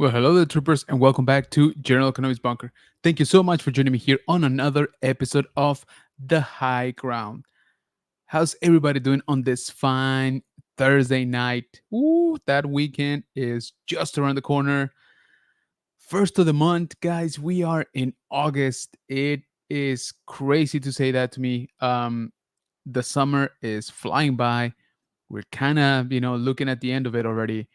Well, hello there, troopers, and welcome back to General Economics Bunker. Thank you so much for joining me here on another episode of The High Ground. How's everybody doing on this fine Thursday night? Ooh, that weekend is just around the corner. First of the month, guys. We are in August. It is crazy to say that to me. The summer is flying by. We're kind of, looking at the end of it already.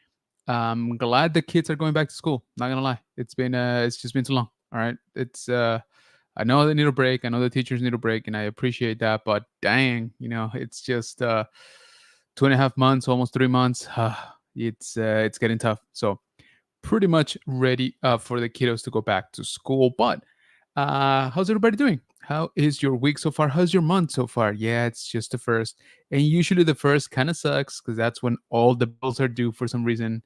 I'm glad the kids are going back to school. Not gonna lie, it's just been too long. All right, I know they need a break. I know the teachers need a break, and I appreciate that. But dang, it's just 2.5 months, almost 3 months. It's getting tough. So pretty much ready for the kiddos to go back to school. But how's everybody doing? How is your week so far? How's your month so far? Yeah, it's just the first, and usually the first kind of sucks because that's when all the bills are due for some reason,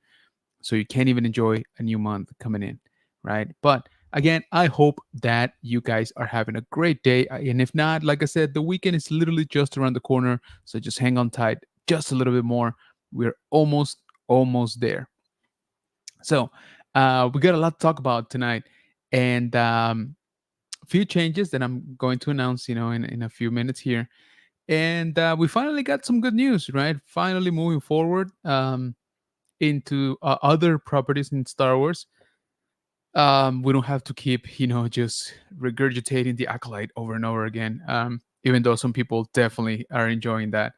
so you can't even enjoy a new month coming in, right? But again, I hope that you guys are having a great day. And if not, like I said, the weekend is literally just around the corner. So just hang on tight just a little bit more. We're almost there. So we got a lot to talk about tonight. And a few changes that I'm going to announce, in a few minutes here. And we finally got some good news, right? Finally moving forward. Into other properties in Star Wars. We don't have to keep, just regurgitating the acolyte over and over again. Even though some people definitely are enjoying that.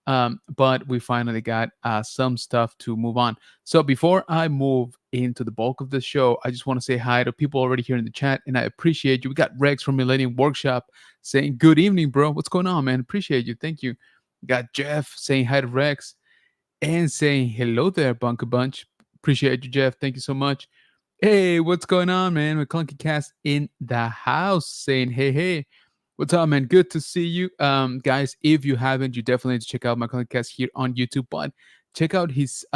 But we finally got some stuff to move on. So before I move into the bulk of the show, I just want to say hi to people already here in the chat, and I appreciate you. We got Rex from Millennium Workshop saying, "Good evening, bro. What's going on, man? Appreciate you. Thank you." Got Jeff saying hi to Rex and saying hello there, Bunker Bunch. Appreciate you, Jeff. Thank you so much. Hey, what's going on, man? McClunky Cast in the house saying, hey. What's up, man? Good to see you. Guys, if you haven't, you definitely need to check out McClunky Cast here on YouTube, but check out his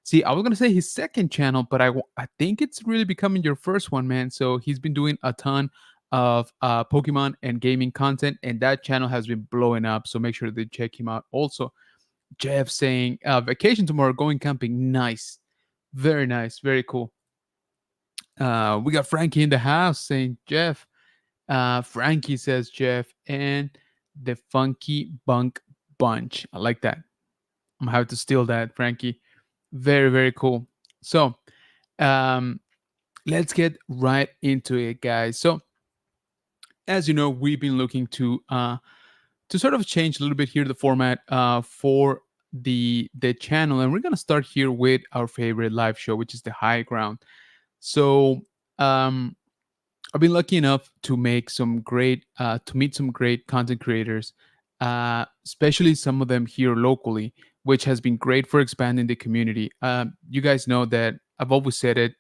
see, I was gonna say his second channel, but I think it's really becoming your first one, man. So he's been doing a ton of Pokemon and gaming content, and that channel has been blowing up. So make sure to check him out also. Jeff saying, vacation tomorrow, going camping. Nice. Very nice. Very cool. We got Frankie in the house saying, Jeff. Frankie says, Jeff, and the Funky Bunk Bunch. I like that. I'm going to have to steal that, Frankie. Very, very cool. So, um, let's get right into it, guys. So, as you know, we've been looking to sort of change a little bit here the format for the channel, and we're gonna start here with our favorite live show, which is the High Ground. So um, I've been lucky enough to make some great to meet some great content creators, especially some of them here locally, which has been great for expanding the community. You guys know that I've always said it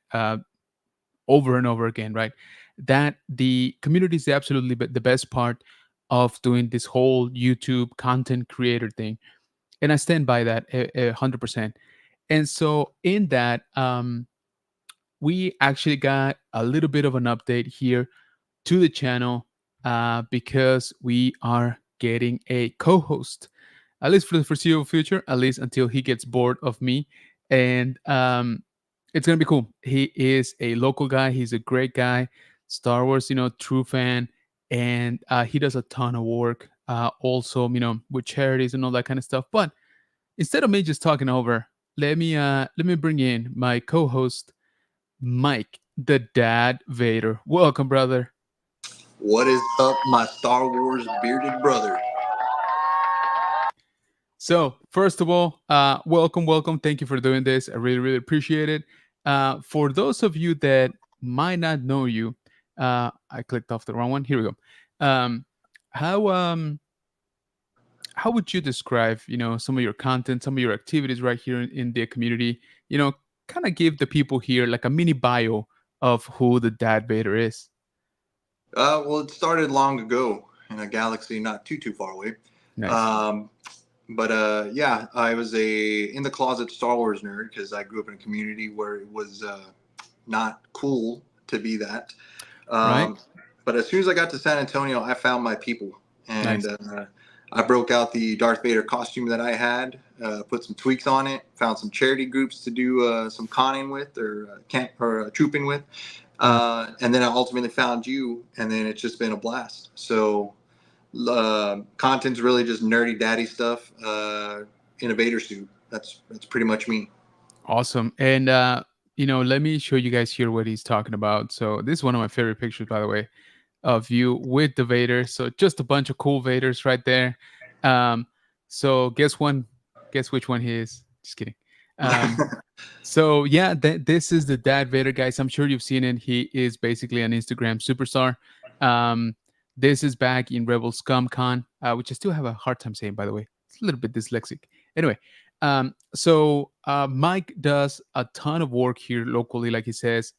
over and over again, right? That the community is absolutely the best part of doing this whole YouTube content creator thing, and I stand by that 100%. And so, in that, we actually got a little bit of an update here to the channel because we are getting a co-host, at least for the foreseeable future, at least until he gets bored of me, and it's gonna be cool. He is a local guy. He's a great guy, Star Wars, true fan, and he does a ton of work. Also, with charities and all that kind of stuff. But instead of me just talking over, let me bring in my co-host, Mike, the Dad Vader. Welcome, brother. What is up, my Star Wars bearded brother? So, first of all, welcome. Thank you for doing this. I really, really appreciate it. For those of you that might not know you, I clicked off the wrong one. Here we go. Um, how how would you describe, some of your content, some of your activities right here in the community? You know, kind of give the people here like a mini bio of who the Dad Vader is. Well, it started long ago in a galaxy not too far away. Nice. Um, but yeah, I was a in the closet Star Wars nerd because I grew up in a community where it was not cool to be that. Right. Um, but as soon as I got to San Antonio, I found my people, and Nice. I broke out the Darth Vader costume that I had, put some tweaks on it, found some charity groups to do some conning with or camp or trooping with, Uh, and then I ultimately found you, and then it's just been a blast. So content's really just nerdy daddy stuff. Innovator suit. That's pretty much me. awesome. And let me show you guys here what he's talking about. So this is one of my favorite pictures, by the way, of you with the Vader. So just a bunch of cool Vaders right there. Um, so guess which one he is. Just kidding. Um, so yeah, this is the Dad Vader, guys. I'm sure you've seen it. He is basically an Instagram superstar. Um, this is back in Rebel Scum Con, which I still have a hard time saying, by the way. It's a little bit dyslexic. Anyway, Mike does a ton of work here locally, like he says.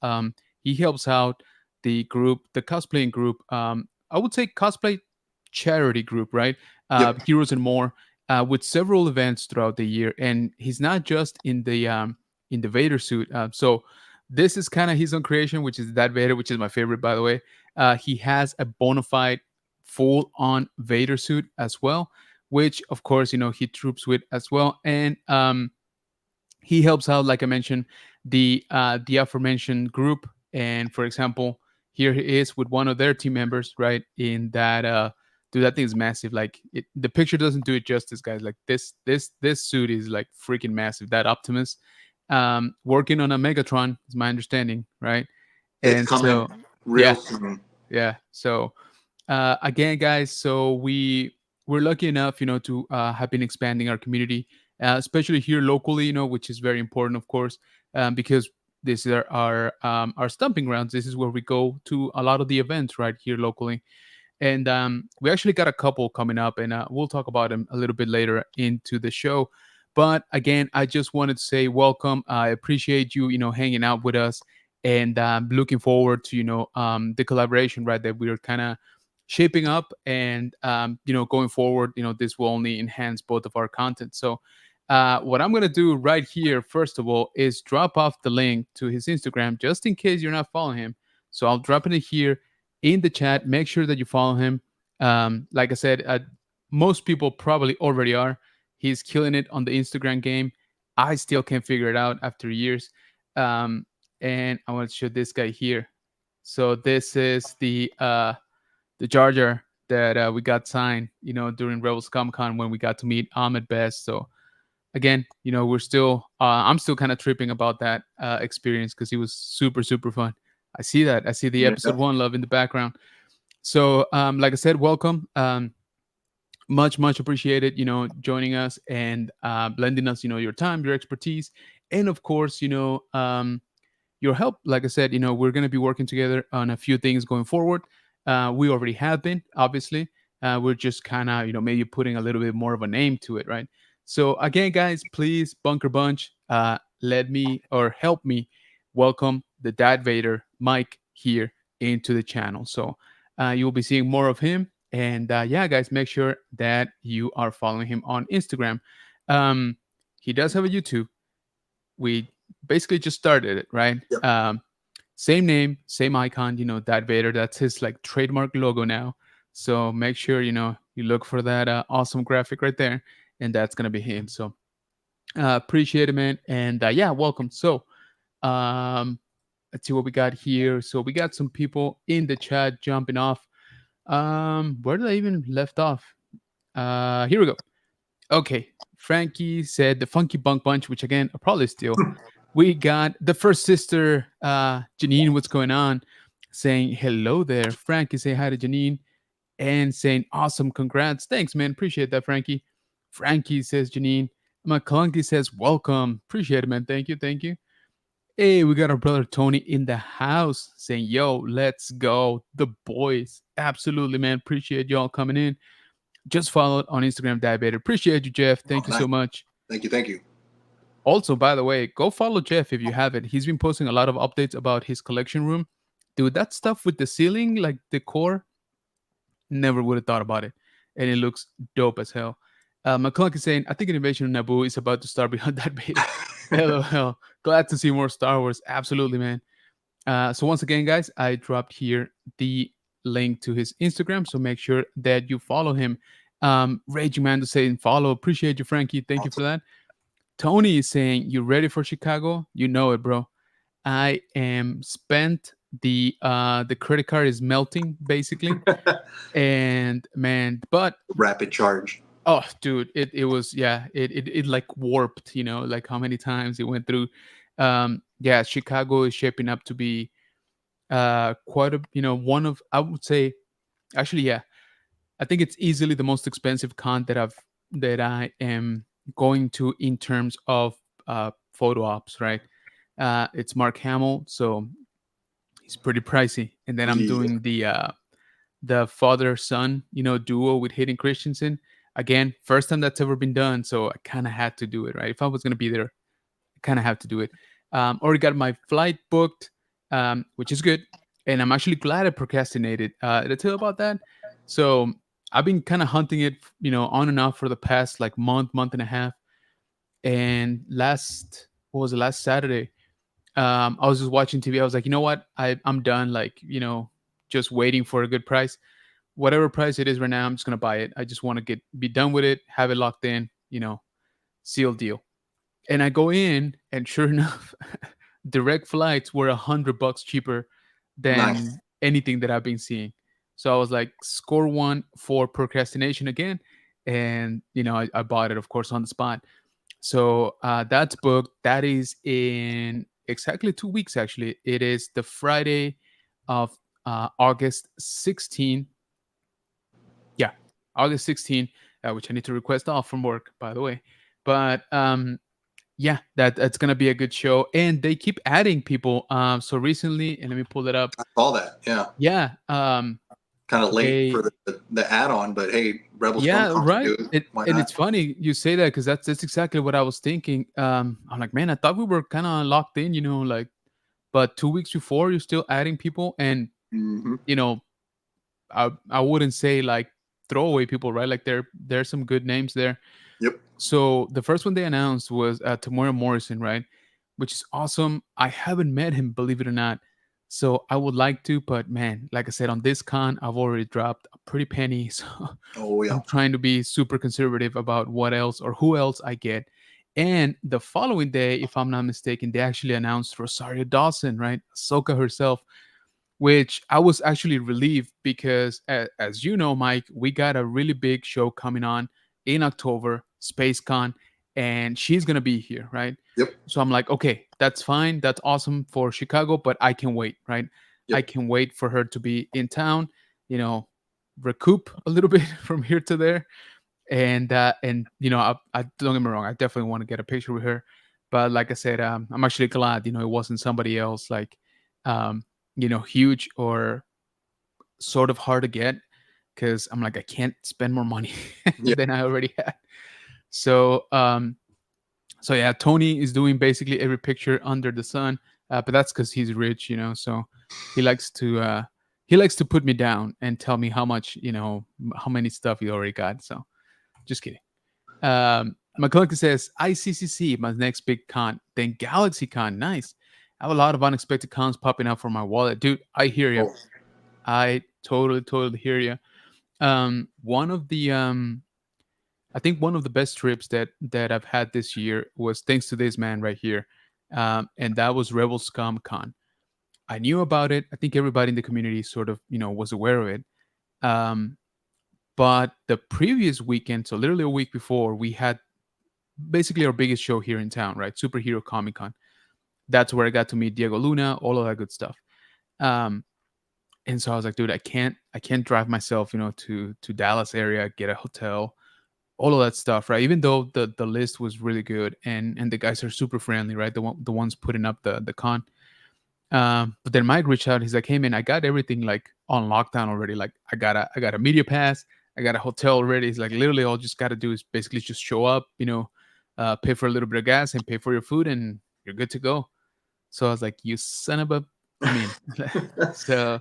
He helps out the group, the cosplaying group. I would say cosplay charity group, right? Yep. Heroes and More, with several events throughout the year, and he's not just in the Vader suit. So this is kind of his own creation, which is that Vader, which is my favorite, by the way. He has a bona fide full-on Vader suit as well, which of course he troops with as well, and he helps out, like I mentioned, the aforementioned group. And for example, here he is with one of their team members, right? In that dude, that thing is massive. Like the picture doesn't do it justice, guys. Like this suit is like freaking massive. That Optimus, working on a Megatron, is my understanding, right? It's And coming so, real yeah, soon. yeah. So again, guys, so we're lucky enough, to have been expanding our community, especially here locally, which is very important, of course, because this is our stomping grounds. This is where we go to a lot of the events right here locally. And we actually got a couple coming up, and we'll talk about them a little bit later into the show. But again, I just wanted to say welcome. I appreciate you, hanging out with us, and looking forward to the collaboration, right? That we're kind of shaping up, and going forward, this will only enhance both of our content. So. What I'm gonna do right here, first of all, is drop off the link to his Instagram, just in case you're not following him. So I'll drop it in here in the chat. Make sure that you follow him. Like I said, most people probably already are. He's killing it on the Instagram game. I still can't figure it out after years. Um, and I want to show this guy here. So this is the Jar Jar that we got signed, during Rebels Comic Con when we got to meet Ahmed Best. So again, we're still, I'm still kind of tripping about that experience because it was super, super fun. I see that. I see the Yeah. episode one love in the background. So, like I said, welcome. Much, much appreciated, joining us and lending us, your time, your expertise, and of course, your help. Like I said, we're going to be working together on a few things going forward. We already have been, obviously. We're just kind of, maybe putting a little bit more of a name to it, right? So again, guys, please, Bunker Bunch, let me or help me welcome the Dad Vader, Mike, here into the channel. So you'll be seeing more of him. And yeah, guys, make sure that you are following him on Instagram. Um, he does have a YouTube. We basically just started it, right? Yep. Same name, same icon, Dad Vader. That's his like trademark logo now. So make sure, you look for that awesome graphic right there. And that's going to be him. So appreciate it, man. And yeah, welcome. So um, let's see what we got here. So we got some people in the chat jumping off. Where did I even left off? Here we go. Okay. Frankie said the Funky Bunk Bunch, which again, I'll probably steal. We got the first sister, Janine, what's going on? Saying hello there. Frankie, say hi to Janine and saying awesome, congrats. Thanks, man. Appreciate that, Frankie. Frankie says Janine. McClunky says welcome. Appreciate it, man. Thank you. Thank you. Hey, we got our brother Tony in the house saying, yo, let's go. The boys. Absolutely, man. Appreciate y'all coming in. Just followed on Instagram, Diabetes. Appreciate you, Jeff. Oh, Thank you nice. so much. Thank you. Thank you. Also, by the way, go follow Jeff if you haven't. He's been posting a lot of updates about his collection room. Dude, that stuff with the ceiling, like decor, never would have thought about it. And it looks dope as hell. McClunk is saying, I think an invasion of Naboo is about to start behind that beta. LOL. Glad to see more Star Wars. Absolutely, man. So once again, guys, I dropped here the link to his Instagram. So make sure that you follow him. Raging Man to saying follow. Appreciate you, Frankie. Thank you for Awesome. that. Tony is saying, you ready for Chicago? You know it, bro. I am spent. The credit card is melting basically. And man, but Rapid charge. oh dude, it was, yeah, it like warped, like how many times it went through. Yeah, Chicago is shaping up to be quite a, one of, I would say, actually, yeah, I think it's easily the most expensive con that I am going to in terms of photo ops, right? It's Mark Hamill, so he's pretty pricey. And then I'm Yeah. doing the father son, duo with Hayden Christensen. Again, first time that's ever been done, so I kind of had to do it, right? If I was gonna be there, I kind of have to do it. Already got my flight booked, which is good, and I'm actually glad I procrastinated. Did I tell you about that? So I've been kind of hunting it, on and off for the past like month and a half. And what was it, last Saturday? I was just watching TV. I was like, you know what? I'm done. Like, just waiting for a good price. Whatever price it is right now, I'm just gonna buy it. I just want to be done with it, have it locked in, seal deal. And I go in, and sure enough, direct flights were $100 cheaper Nice. than anything that I've been seeing. So I was like, score one for procrastination again, and I bought it, of course, on the spot. So that's booked. That is in exactly 2 weeks. Actually, it is the Friday of August 16th. Yeah, August 16th, which I need to request off from work, by the way. But yeah, that's gonna be a good show, and they keep adding people. So recently, and let me pull it up. I saw that. Yeah. Yeah, Kind of late for they the add-on, but hey, Rebels Comic yeah, Con's right. good. It, Why and it's not? funny you say that because that's exactly what I was thinking. I'm like, man, I thought we were kind of locked in, like, but 2 weeks before you're still adding people, and Hmm. you know, I wouldn't say like throwaway people, right? Like there's some good names there. Yep. So the first one they announced was Tamora Morrison, right? Which is awesome. I haven't met him, believe it or not. So I would like to, but man, like I said, on this con, I've already dropped a pretty penny. So Oh yeah. I'm trying to be super conservative about what else or who else I get. And the following day, if I'm not mistaken, they actually announced Rosario Dawson, right? Ahsoka herself, which I was actually relieved because, as you know, Mike, we got a really big show coming on in October, SpaceCon, and she's gonna be here, right? Yep. So I'm like, okay, that's fine, that's awesome for Chicago, but I can wait, right? I Yep. can wait for her to be in town, you know, recoup a little bit from here to there, and I don't get me wrong, I definitely want to get a picture with her, but like I said, I'm actually glad, it wasn't somebody else like, um, huge or sort of hard to get, because I'm like, I can't spend more money Yep. than I already had. So, so yeah, Tony is doing basically every picture under the sun, but that's because he's rich, So he likes to uh, he likes to put me down and tell me how much, how many stuff he already got. So just kidding. McClunky says ICCC, my next big con, then Galaxy Con. Nice. I have a lot of unexpected cons popping up for my wallet, dude. I hear you. Oh, I totally hear you. One of the I think one of the best trips that I've had this year was thanks to this man right here, and that was Rebel Scum Con. I knew about it. I think everybody in the community sort of was aware of it. Um, but the previous weekend, so literally a week before, we had basically our biggest show here in town, right? Superhero Comic Con. That's where I got to meet Diego Luna, all of that good stuff. Um, and so I was like, dude, I can't drive myself, to Dallas area, get a hotel, all of that stuff, right? Even though the list was really good, and the guys are super friendly, right? The ones putting up the con. But then Mike reached out. He's like, hey man, I got everything like on lockdown already. Like I got a media pass, I got a hotel already. He's like, literally all just got to do is basically just show up, pay for a little bit of gas and pay for your food, and you're good to go. So I was like, you son of a, I'm in. So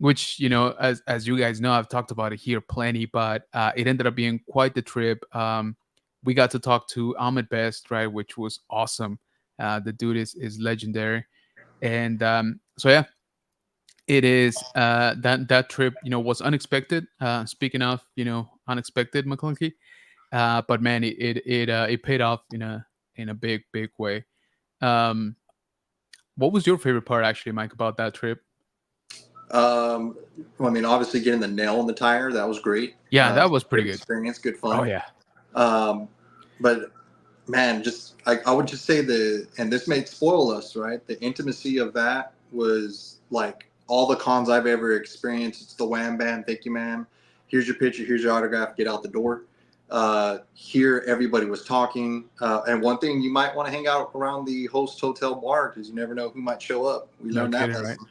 which as you guys know, I've talked about it here plenty, but it ended up being quite the trip. We got to talk to Ahmed Best, right, which was awesome. The dude is legendary, and so yeah, It is that trip, was unexpected. Speaking of, unexpected, McClunky. But man, it paid off in a big way. Um, what was your favorite part, actually, Mike, about that trip? Um, I mean, obviously getting the nail in the tire, that was great. Yeah, that was pretty Great good. experience, good Oh fun. yeah. Um, but man, just I would just say and this may spoil us, right? The intimacy of that was like all the cons I've ever experienced. It's the wham bam, thank you, ma'am. Here's your picture, here's your autograph, get out the door. Here, everybody was talking. And one thing, you might want to hang out around the host hotel bar because you never know who might show up. We No learned that kidding, right? lesson.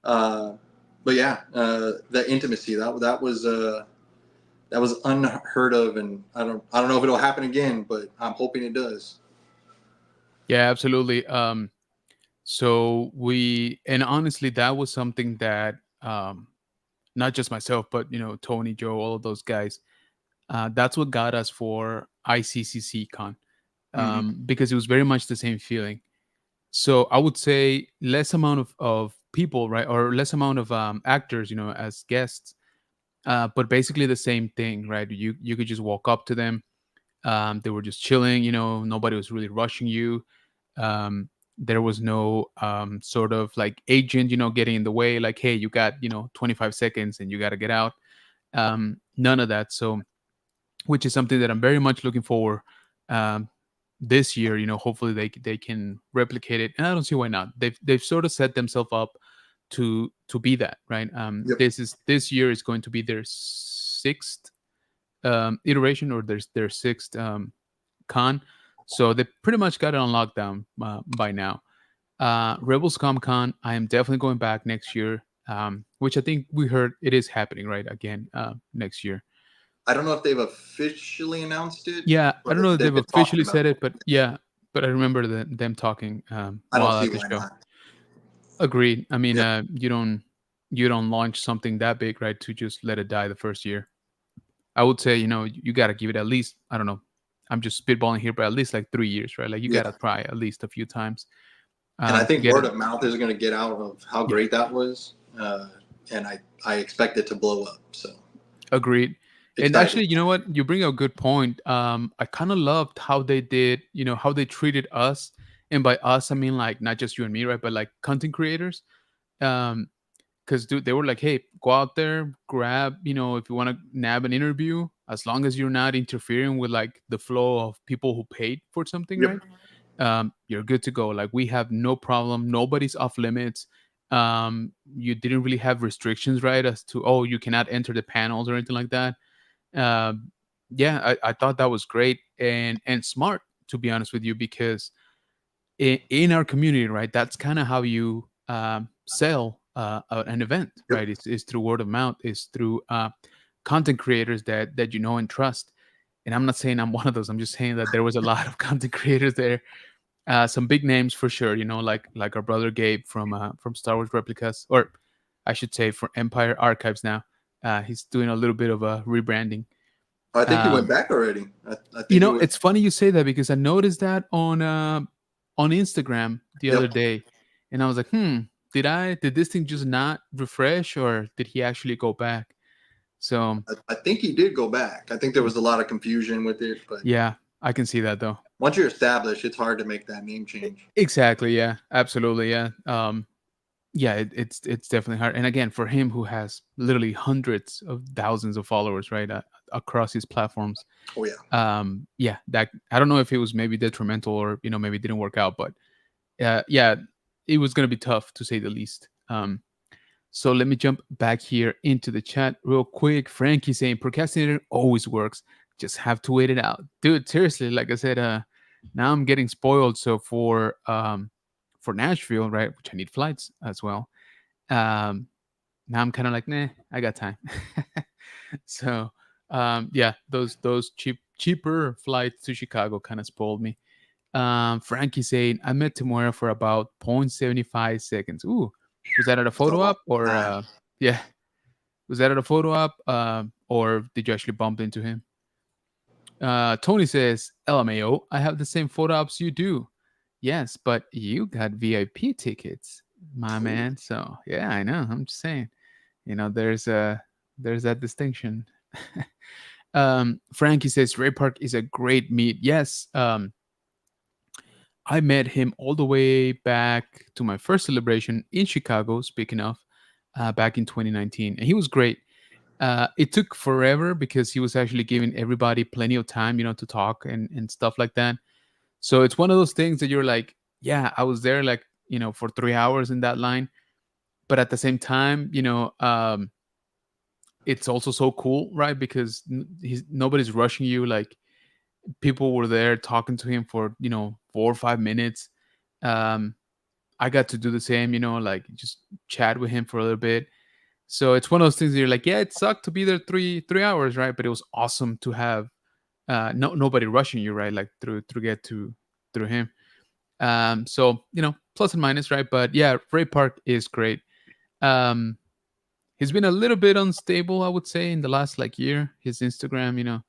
Uh, but yeah, the intimacy that was unheard of, and I don't know if it'll happen again, but I'm hoping it does. Yeah, absolutely. So and honestly, that was something that, not just myself, but Tony, Joe, all of those guys. That's what got us for ICCC Con, Hmm. because it was very much the same feeling. So I would say less amount of people, right, or less amount of actors, as guests, but basically the same thing, right? You could just walk up to them. They were just chilling, nobody was really rushing you. There was no sort of like agent, getting in the way, like, hey, you got 25 seconds and you got to get out. None of that. So, which is something that I'm very much looking for, um, this year. Hopefully they can replicate it, and I don't see why not. They've sort of set themselves up to be that, right. Yep. This year is going to be their sixth iteration, or their sixth con. So they pretty much got it on lockdown by now. Rebels Comic Con, I am definitely going back next year, which I think we heard it is happening right again next year. I don't know if they've officially announced it, Yeah, I but don't know if they've they've been talking officially about said it. it, but yeah, but I remember them talking I don't while see at the why show. not. Agreed. I mean, Yep. you don't launch something that big, right, to just let it die the first year. I would say, you got to give it at least, I don't know. I'm just spitballing here, but at least like 3 years, right? Like you got Yeah. to try at least a few times And I to think get word it. of mouth is going to get out of how Yeah, great that was, and I expect it to blow up. So agreed. And excited. actually, you know what? You bring up a good point. I kind of loved how they did, how they treated us. And by us, I mean like not just you and me, right? But like content creators. Um, because dude, they were like, hey, go out there, grab, if you want to nab an interview, as long as you're not interfering with like the flow of people who paid for something, Yep. right? You're good to go. Like we have no problem. Nobody's off limits. You didn't really have restrictions, right? As to, oh, you cannot enter the panels or anything like that. Yeah, I thought that was great and smart, to be honest with you, because in our community, right, that's kind of how you sell an event, Yep. right? It's through word of mouth, it's through content creators that you know and trust. And I'm not saying I'm one of those. I'm just saying that there was a lot of content creators there, some big names for sure. Like our brother Gabe from Star Wars Replicas, or I should say from Empire Archives now. He's doing a little bit of a rebranding. I think he went Um, back already. I think he was. it's funny you say that because I noticed that on Instagram the other Yep. day, and I was like, did this thing just not refresh, or did he actually go back? So I think he did go back. I think there was a lot of confusion with it, but yeah, I can see that though. once you're established, it's hard to make that name change. Exactly. Yeah. Absolutely. Yeah. Yeah. It's definitely hard. And again, for him who has literally hundreds of thousands of followers, right, across his platforms. Oh yeah. Yeah. That I don't know if it was maybe detrimental or maybe it didn't work out, but yeah, it was gonna be tough to say the least. So let me jump back here into the chat real quick. Frankie saying procrastinator always works. Just have to wait it out. Dude, seriously, like I said, now I'm getting spoiled. So for Nashville, right, which I need flights as well. Um Now I'm kind of like, nah, I got time. So yeah, those cheaper flights to Chicago kind of spoiled me. Frankie saying I met Tamura for about 0.75 seconds. Ooh, was that at a It's a photo long op or time. yeah, was that at a photo op or did you actually bump into him? Tony says LMAO. I have the same photo ops you do. Yes, but you got VIP tickets. my Ooh. man. So yeah, I know. I'm just saying. There's that distinction. Frankie says Ray Park is a great meet. Yes, I met him all the way back to my first celebration in Chicago. Speaking of, back in 2019, and he was great. It took forever because he was actually giving everybody plenty of time, to talk and stuff like that. So it's one of those things that you're like, yeah, I was there like, for 3 hours in that line. But at the same time, it's also so cool, right? Because nobody's rushing you. Like people were there talking to him for, 4 or 5 minutes. Um, I got to do the same, like just chat with him for a little bit. So it's one of those things that you're like, yeah, it sucked to be there three hours, right? But it was awesome to have nobody rushing you, right? Like through get to through him. So plus and minus, right? But yeah, Ray Park is great. Um, he's been a little bit unstable, I would say, in the last like year. His Instagram,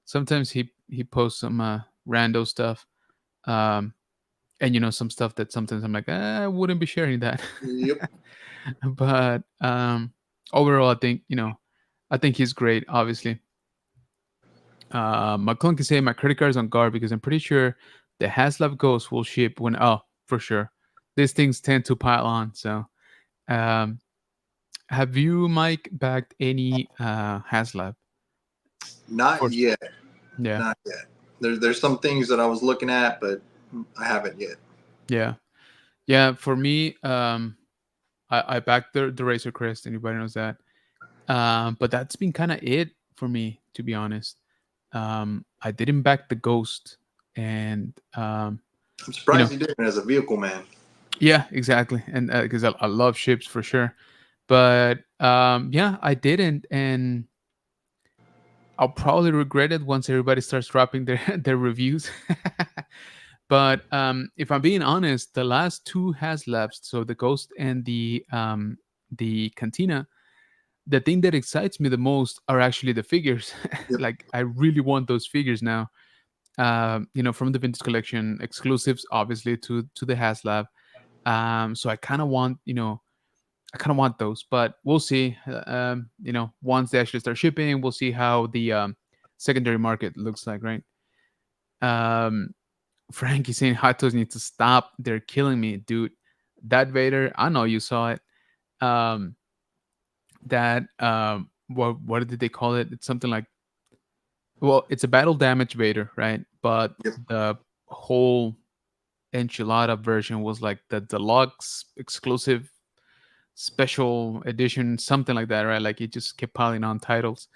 sometimes he posts some rando stuff, um, and some stuff that sometimes I'm like, I wouldn't be sharing that. Yep. But overall, I think he's great. Obviously, McClung can say my credit card is on guard because I'm pretty sure the Haslab Ghost will ship when. Oh, for sure. These things tend to pile on. So, um, have you, Mike, backed any Haslab? Not For yet. Yeah, Not yet. There's some things that I was looking at, but I haven't yet. yeah, yeah. For me, I backed the Razor Crest. Anybody knows that? But that's been kind of it for me, to be honest. I didn't back the Ghost, and I'm you know, surprised you didn't as a vehicle man. yeah, exactly, and because I love ships for sure. But yeah, I didn't, and I'll probably regret it once everybody starts dropping their their reviews. But if I'm being honest, the last two has left, so the Ghost and the Cantina. The thing that excites me the most are actually the figures. Yep. Like I really want those figures now. From the vintage collection, exclusives obviously to the HasLab. So I kind of want those, but we'll see. Once they actually start shipping, we'll see how the secondary market looks like, right? Um, Frankie saying hot toes need to stop. They're killing me, dude. That Vader, I know you saw it. Um, that what did they call it? It's something like, well, it's a battle damage Vader, right? But Yep. the whole enchilada version was like the deluxe exclusive special edition, something like that, right? Like it just kept piling on titles.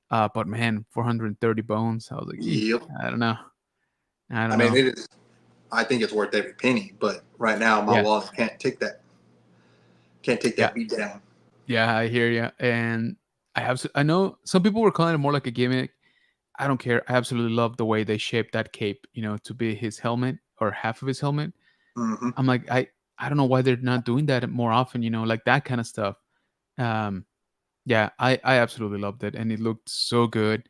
But man, 430 bones. I was like, Yep. I don't know. I I don't mean, know. it is. I think it's worth every penny, but right now my Yeah. wallet can't take that. Can't take Yeah. that beat down. Yeah, I hear you. And I know some people were calling it more like a gimmick. I don't care. I absolutely love the way they shaped that cape, to be his helmet or half of his helmet. Hmm. I'm like, I don't know why they're not doing that more often, like that kind of stuff. Um, yeah, I absolutely loved it, and it looked so good.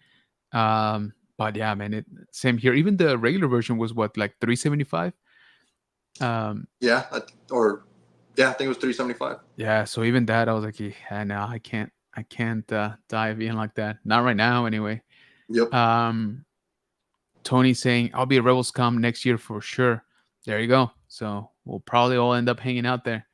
But yeah, man, same here. Even the regular version was what, like 375. Um, Yeah, or yeah, I think it was 375. yeah, so even that, I was like, yeah, no, I can't dive in like that. Not right now, anyway. Yep. Um, Tony saying I'll be a Rebels Scum next year for sure. There you go. So we'll probably all end up hanging out there.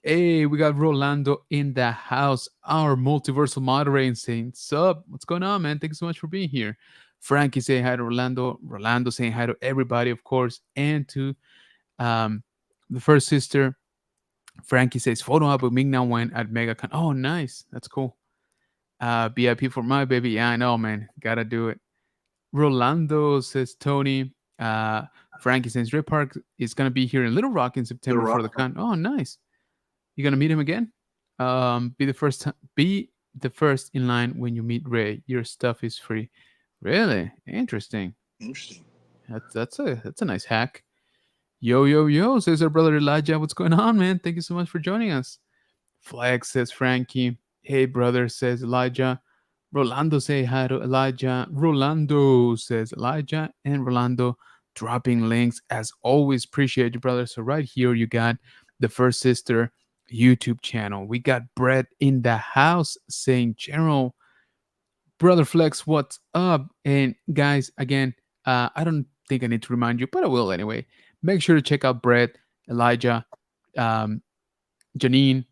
Hey, we got Rolando in the house, our multiversal moderating saying, sup, what's going on, man? Thank you so much for being here. Frankie saying hi to Rolando. Rolando saying hi to everybody, of course, and to um, the first sister. Frankie says, photo album Ming now went at MegaCon. Oh, nice. That's cool. VIP for my baby. Yeah, I know, man. Gotta do it. Rolando says Tony. Frankie says Ray Park is gonna be here in Little Rock in The September for the Rock. con. Oh, nice. You gonna meet him again? Be the first in line when you meet Ray. Your stuff is free. Really interesting. Interesting. That's a nice hack. Yo yo yo, says our brother Elijah. What's going on, man? Thank you so much for joining us. Flag says Frankie. Hey brother, says Elijah. Rolando say hi to Elijah. Rolando says Elijah, and Rolando dropping links as always. Appreciate you, brother. So right here you got the first sister. YouTube channel. We got Brett in the house saying, General, Brother Flex, what's up? And guys, again, I don't think I need to remind you, but I will anyway. Make sure to check out Brett, Elijah, um, Janine,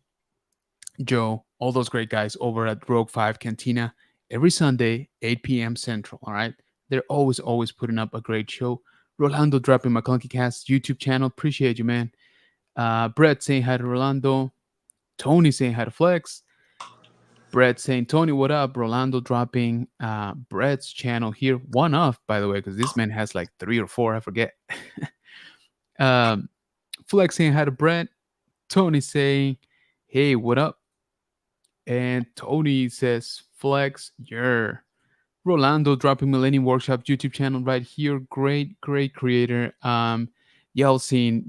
Joe, all those great guys over at Rogue 5 Cantina every Sunday, 8 p.m. Central. All right. They're always putting up a great show. Rolando dropping McClunky Cast YouTube channel. Appreciate you, man. Brett saying hi to Rolando. Tony saying hi to Flex. Brett saying, Tony, what up? Rolando dropping Brett's channel here. One off, by the way, because this man has like three or four. I forget. um, Flex saying hi to Brett. Tony saying, hey, what up? And Tony says, Flex, yeah. Rolando dropping Millennium Workshop YouTube channel right here. Great creator. Y'all seen,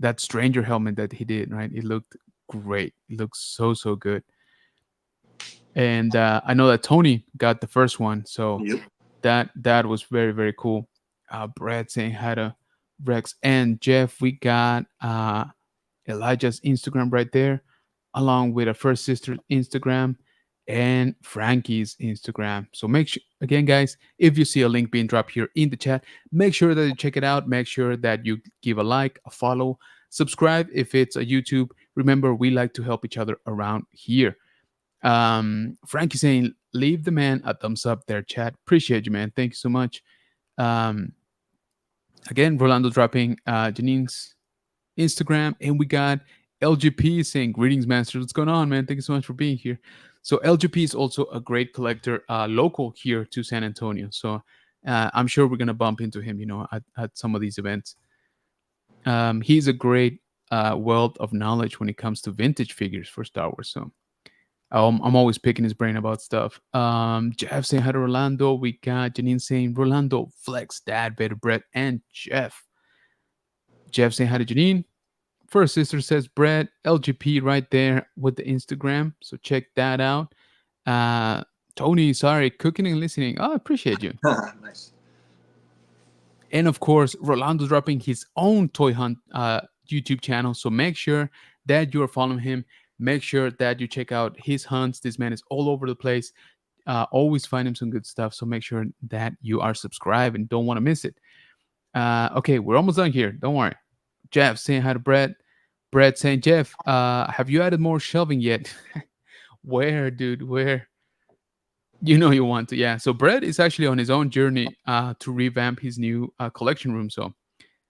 that stranger helmet that he did, right? It looked great. It looks so good. And I know that Tony got the first one, so Yep. that was very cool. Brad saying hi to Rex and Jeff. We got Elijah's Instagram right there, along with a first sister's Instagram and Frankie's Instagram. So make sure, again, guys, if you see a link being dropped here in the chat, make sure that you check it out. Make sure that you give a like, a follow, subscribe if it's a YouTube. Remember, we like to help each other around here. Frankie saying, leave the man a thumbs up there, chat. Appreciate you, man. Thank you so much. Um, Again, Rolando dropping Janine's Instagram, and we got LGP saying, greetings, master. What's going on, man? Thank you so much for being here. So LGP is also a great collector, local here to San Antonio. So I'm sure we're gonna bump into him, at some of these events. He's a great wealth of knowledge when it comes to vintage figures for Star Wars. So I'm always picking his brain about stuff. Jeff saying hi to Rolando. We got Janine saying, Rolando, Flex, Dad, Vader, Brett, and Jeff. Jeff saying hi to Janine. First sister says Brett, LGP right there with the Instagram. So check that out. Uh, Tony, sorry, cooking and listening. Oh, I appreciate you. Nice. And of course, Rolando dropping his own Toy Hunt YouTube channel. So make sure that you are following him. Make sure that you check out his hunts. This man is all over the place. Always find him some good stuff. So make sure that you are subscribed and don't want to miss it. Okay, we're almost done here. Don't worry. Jeff saying hi to Brett. Brett saying, Jeff, have you added more shelving yet? Where, dude? Where? You know you want to. Yeah. So Brett is actually on his own journey to revamp his new collection room. So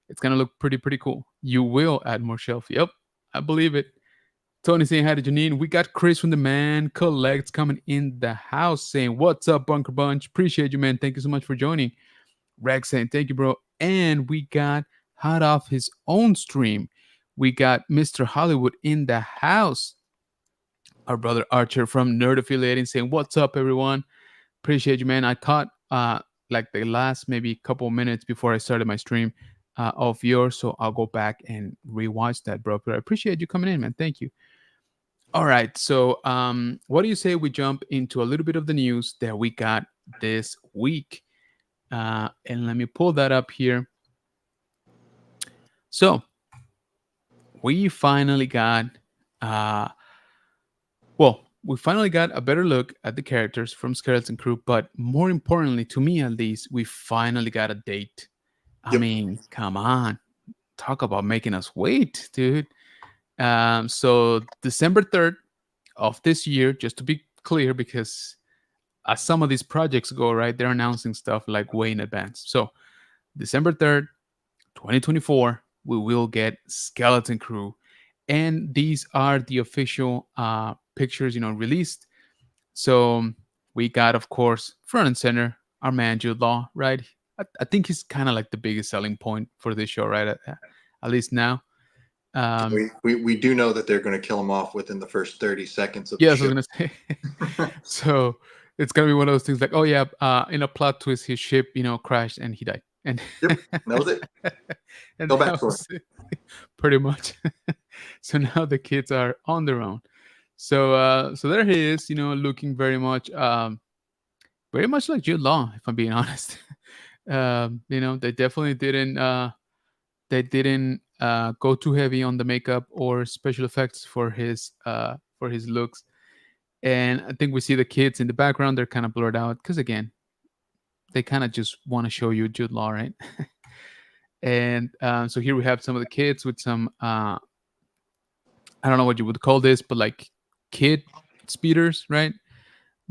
it's gonna look pretty cool. You will add more shelf. Yep, I believe it. Tony saying hi to Janine. We got Chris from the Man Collects coming in the house saying, what's up, Bunker Bunch? Appreciate you, man. Thank you so much for joining. Rex saying, thank you, bro. And we got hot off his own stream. We got Mr. Hollywood in the house. Our brother Archer from Nerd Affiliating saying, what's up, everyone? Appreciate you, man. I caught like the last maybe couple minutes before I started my stream of yours, so I'll go back and rewatch that, bro. But I appreciate you coming in, man. Thank you. All right, so what do you say we jump into a little bit of the news that we got this week? And let me pull that up here. So we finally got, we finally got a better look at the characters from Skeleton Crew, but more importantly, to me at least, we finally got a date. I Yep. mean, come on, talk about making us wait, dude. So December 3rd of this year, just to be clear, because as some of these projects go, right, they're announcing stuff like way in advance. So December 3rd, 2024, we will get Skeleton Crew. And these are the official pictures, released. So we got, of course, front and center, our man Jude Law, right? I think he's kind of like the biggest selling point for this show, right? At least now. We do know that they're going to kill him off within the first 30 seconds of the Yes, I show. was gonna say. So it's gonna be one of those things like, oh yeah, in a plot twist, his ship, crashed and he died, and Yep, that was it. and No that backstory. was it, pretty much. So now the kids are on their own. So there he is, looking very much like Jude Law, if I'm being honest. They definitely didn't go too heavy on the makeup or special effects for his looks. And I think we see the kids in the background; they're kind of blurred out because again, they kind of just want to show you Jude Law, right? And so here we have some of the kids with some I don't know what you would call this, but like kid speeders, right?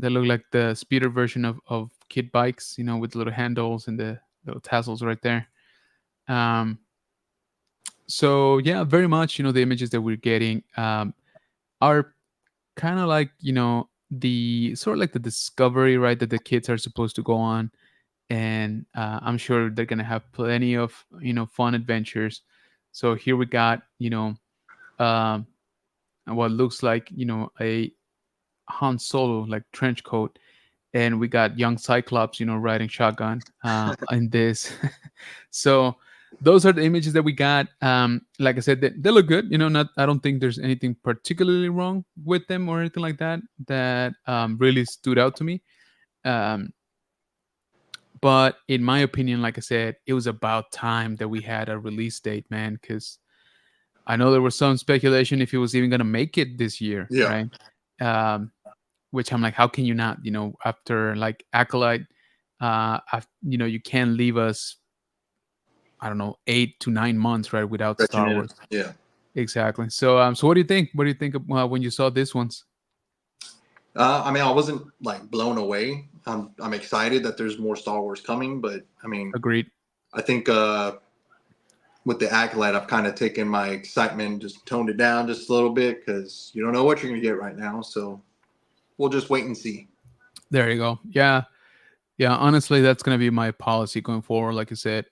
They look like the speeder version of kid bikes, with little handles and the little tassels right there. Um, so yeah, very much, the images that we're getting are kind of like, the sort of like the discovery, right, that the kids are supposed to go on. And I'm sure they're gonna have plenty of, fun adventures. So here we got, um, what looks like, a Han Solo like trench coat, and we got young Cyclops, riding shotgun in this. So those are the images that we got. Like I said, they look good. Not I don't think there's anything particularly wrong with them or anything like that that really stood out to me. Um, but in my opinion, like I said, it was about time that we had a release date, man, because I know there was some speculation if it was even gonna make it this year, Yeah, right? Um, which I'm like, how can you not? After like Acolyte, you can't leave us, I don't know, 8 to 9 months, right, without stretching Star in. Wars. Yeah. Exactly. So what do you think? What do you think of, when you saw these ones? I mean, I wasn't like blown away. I'm excited that there's more Star Wars coming, but I mean, Agreed. I think with the Acolyte, I've kind of taken my excitement, just toned it down just a little bit because you don't know what you're gonna get right now. So we'll just wait and see. There you go. Yeah, yeah. Honestly, that's gonna be my policy going forward. Like I said,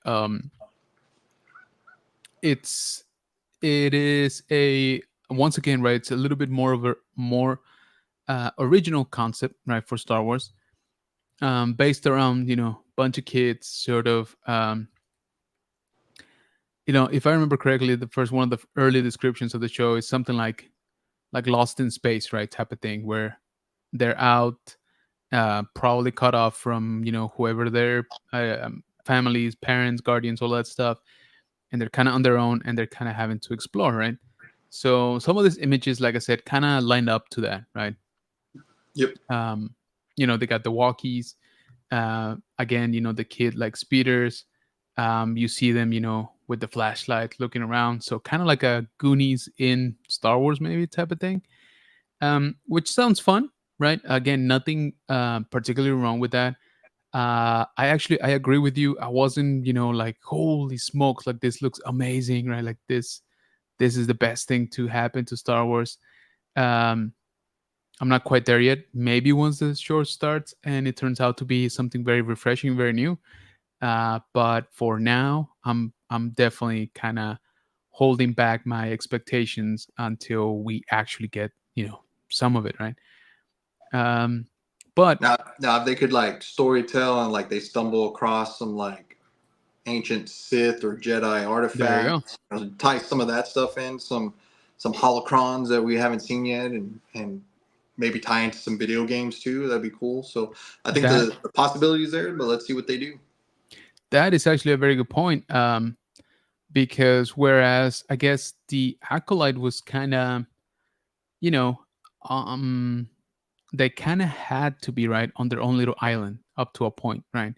it's it is a once again, right. It's a little bit more of a more original concept, right, for Star Wars, based around bunch of kids, sort of. If I remember correctly, the first one of the early descriptions of the show is something like Lost in Space, right, type of thing, where they're out, probably cut off from whoever their families, parents, guardians, all that stuff, and they're kind of on their own, and they're kind of having to explore, right? So some of these images, like I said, kind of lined up to that, right? Yep. um they got the walkies, again, the kid like speeders. You see them, with the flashlight looking around, so kind of like a Goonies in Star Wars maybe type of thing. Which sounds fun, right? Again, nothing particularly wrong with that. I agree with you. I wasn't, like, holy smokes, like this looks amazing, right? Like this is the best thing to happen to Star Wars. um I'm not quite there yet. Maybe once the show starts and it turns out to be something very refreshing, very new. But for now, I'm definitely kind of holding back my expectations until we actually get some of it, right. Um, but Now if they could like story tell and like they stumble across some like ancient Sith or Jedi there you go. artifacts, tie some of that stuff in, some holocrons that we haven't seen yet, and maybe tie into some video games too. That'd be cool. So I think That the possibility is there, but let's see what they do. that is actually a very good point. Because whereas I guess the Acolyte was kind of, you know, um, they kind of had to be right on their own little island up to a point, right?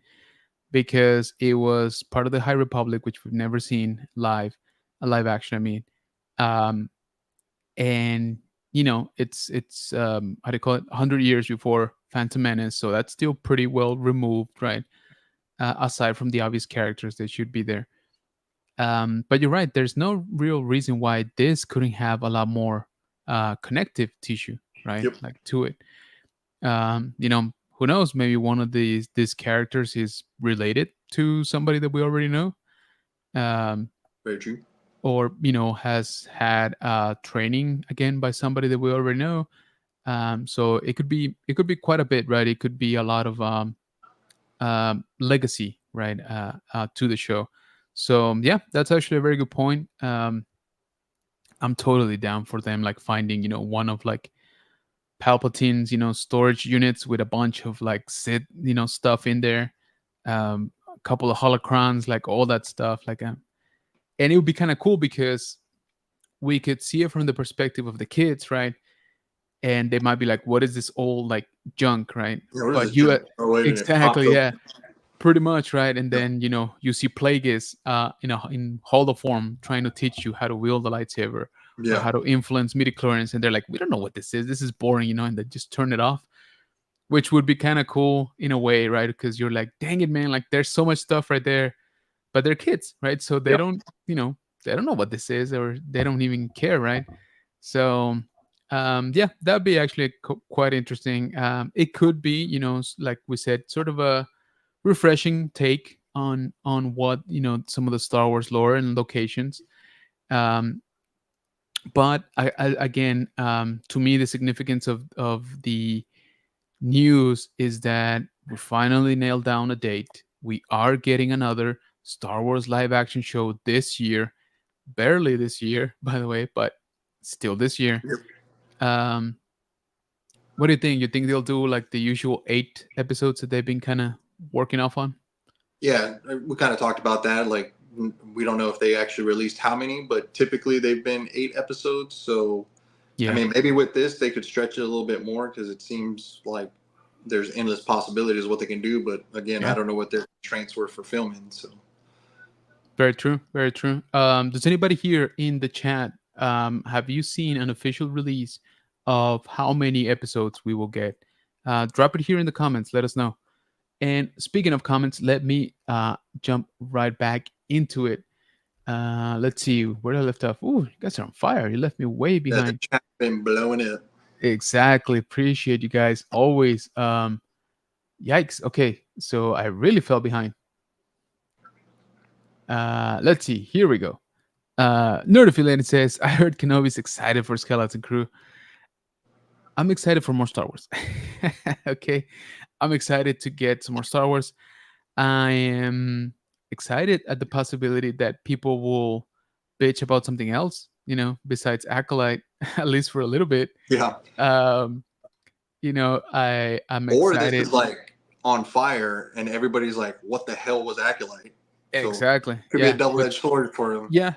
Because it was part of the High Republic, which we've never seen live, a live action. I mean, um, and it's how do you call it, 100 years before Phantom Menace, so that's still pretty well removed, right? Aside from the obvious characters that should be there. But you're right. There's no real reason why this couldn't have a lot more connective tissue, right? Yep. Like to it. Who knows? Maybe one of these characters is related to somebody that we already know, um, Very true. or has had training again by somebody that we already know. So it could be quite a bit, right? It could be a lot of legacy, right, to the show. So yeah, that's actually a very good point. I'm totally down for them, like finding one of like Palpatine's storage units with a bunch of like Sith stuff in there, a couple of holocrons, like all that stuff, like And it would be kind of cool because we could see it from the perspective of the kids, right? And they might be like, "What is this old like junk?" Right? You know, what is But this you junk? Oh, wait, and it pops exactly, open. yeah, pretty much, right? And Yep. then you see Plagueis, in hollow form trying to teach you how to wield the lightsaber or Yeah. how to influence midichlorians, and they're like, "We don't know what this is. This is boring," and they just turn it off, which would be kind of cool in a way, right? Because you're like, "Dang it, man! Like, there's so much stuff right there," but they're kids, right? So they Yep. don't, they don't know what this is, or they don't even care, right? So, yeah, that'd be actually quite interesting. It could be, like we said, sort of a refreshing take on what some of the Star Wars lore and locations. Um, but again, to me, the significance of the news is that we finally nailed down a date. We are getting another Star Wars live action show this year, barely this year, by the way, but still this year. Yep. Um, what do you think? You think they'll do like the usual 8 episodes that they've been kind of working off on? Yeah, we kind of talked about that. Like, we don't know if they actually released how many, but typically they've been 8 episodes. So, I Yeah, mean, maybe with this they could stretch it a little bit more because it seems like there's endless possibilities what they can do. But again, I yeah, don't know what their constraints were for filming. So, very true, very true. Does anybody here in the chat have you seen an official release of how many episodes we will get? Drop it here in the comments. Let us know. And speaking of comments, let me jump right back into it. Let's see where I left off. Ooh, you guys are on fire. You left me way yeah, the behind. chat's been blowing up. Exactly. Appreciate you guys always. Yikes. Okay, so I really fell behind. Let's see. Here we go. Nerdafilated says, I heard Kenobi's excited for Skeleton Crew. I'm excited for more Star Wars. Okay. I'm excited to get some more Star Wars. I am excited at the possibility that people will bitch about something else, besides Acolyte, at least for a little bit. Yeah. Um, I'm Or this excited. is like on fire and everybody's like, what the hell was Acolyte? So Exactly. could be a Yeah. double edged Which, sword for them. yeah,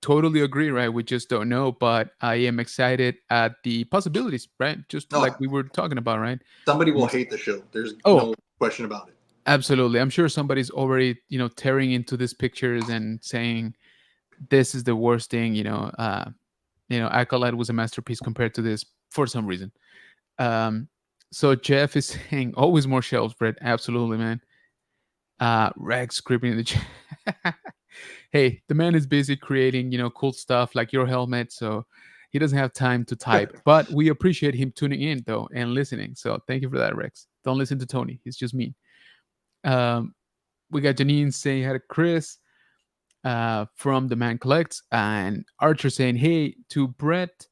totally agree, right? We just don't know, but I am excited at the possibilities, right? Just like No, we were talking about, right? somebody will Yes. hate the show. There's Oh, no question about it. absolutely. I'm sure somebody's already, tearing into these pictures and saying this is the worst thing, Acolyte was a masterpiece compared to this for some reason. Um, so Jeff is saying always more shelves, Brett. Absolutely, man. Rex creeping in the chat. Hey, the man is busy creating, cool stuff like your helmet, so he doesn't have time to type. But we appreciate him tuning in though and listening. So thank you for that, Rex. Don't listen to Tony; he's just mean. Um, we got Janine saying hi to Chris from The Man Collects, and Archer saying hey to Brett.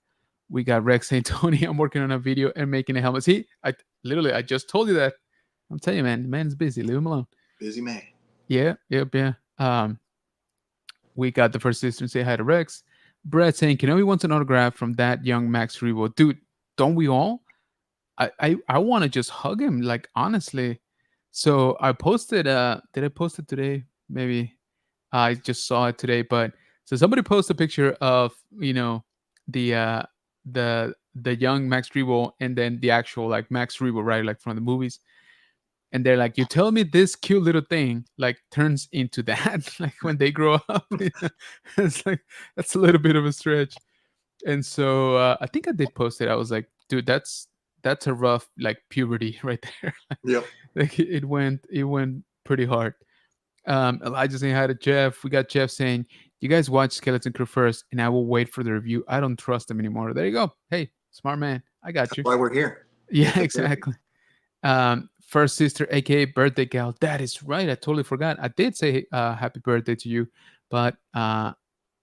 We got Rex saying Tony, I'm working on a video and making a helmet. See, I just told you that. I'm telling you, man, the man's busy. Leave him alone. Busy man. Yeah, yep, yeah. We got the first sister say hi to Rex. Brett saying Kenobi wants an autograph from that young Max Rebo. Dude, don't we all? I want to just hug him, like honestly. So I posted did I post it today? Maybe I just saw it today, but so somebody posted a picture of, the the young Max Rebo and then the actual like Max Rebo, right? Like from the movies, and they're like, you tell me this cute little thing like turns into that like when they grow up. It's like that's a little bit of a stretch. And so I think I did post it. I was like, dude, that's a rough like puberty right there. Yep. Like it went pretty hard. Elijah saying hi to Jeff. We got Jeff saying, you guys watch Skeleton Crew first and I will wait for the review. I don't trust them anymore. There you go. Hey, smart man, I got That's you. why we're here. Yeah, Take care. exactly. First sister, aka birthday gal. That is right. I totally forgot. I did say happy birthday to you, but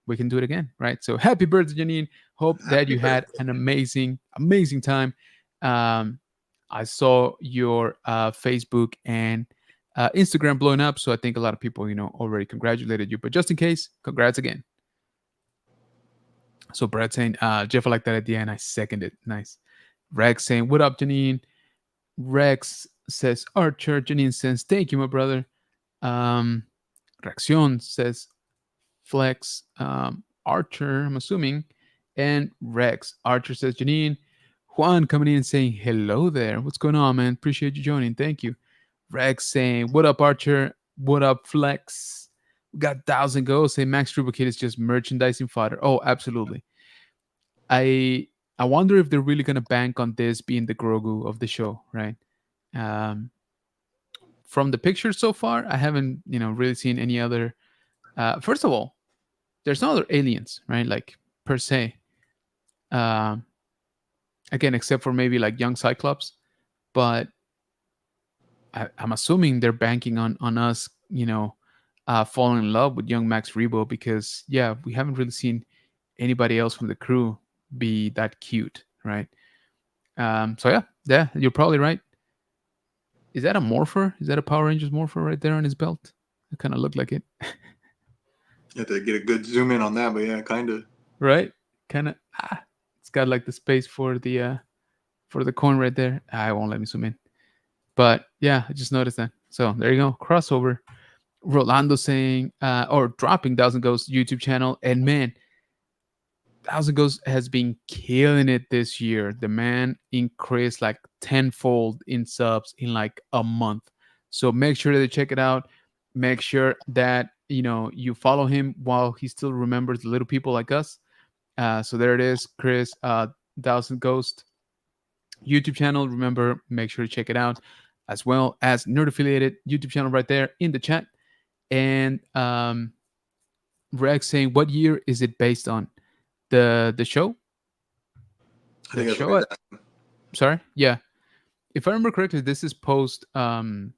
we can do it again, right? So happy birthday, Janine. Hope that Happy you had birthday. an amazing time. Um, I saw your Facebook and Instagram blowing up, so I think a lot of people, already congratulated you. But just in case, congrats again. So Brad saying, Jeff, I like that idea, and I second it. Nice. Rex saying, what up, Janine? Rex says, Archer. Janine says, thank you, my brother. Um, Reaccion says, Flex, Archer, I'm assuming, and Rex. Archer says, Janine, Juan coming in and saying, hello there. What's going on, man? Appreciate you joining. Thank you. Rex saying, what up, Archer? What up, Flex? We got 1,000 goals. Say Max Trubakid is just merchandising fodder. Oh, absolutely. I I wonder if they're really gonna bank on this being the Grogu of the show, right? Um, from the pictures so far, I haven't really seen any other. First of all, there's no other aliens, right? Like per se. Um, Again, except for maybe like young Cyclops, but I'm assuming they're banking on us, falling in love with young Max Rebo because yeah, we haven't really seen anybody else from the crew be that cute, right? So yeah, you're probably right. Is that a morpher? Is that a Power Rangers morpher right there on his belt? It kind of looked like it, You have to get a good zoom in on that, but yeah, kind of. right? Kind of. It's got like the space for the coin right there. I won't let me zoom in, but yeah, I just noticed that. So there you go, crossover. Rolando saying or dropping Thousand Ghosts YouTube channel, and man, Thousand Ghosts has been killing it this year. The man increased like tenfold in subs in like a month. So make sure that you check it out. Make sure that you follow him while he still remembers the little people like us. So there it is, Chris. Thousand Ghost YouTube channel. Remember, make sure to check it out, as well as Nerd Affiliated YouTube channel right there in the chat. And Rex saying, what year is it based on? The show? I The think that's show what at sorry? Yeah. If I remember correctly, this is post um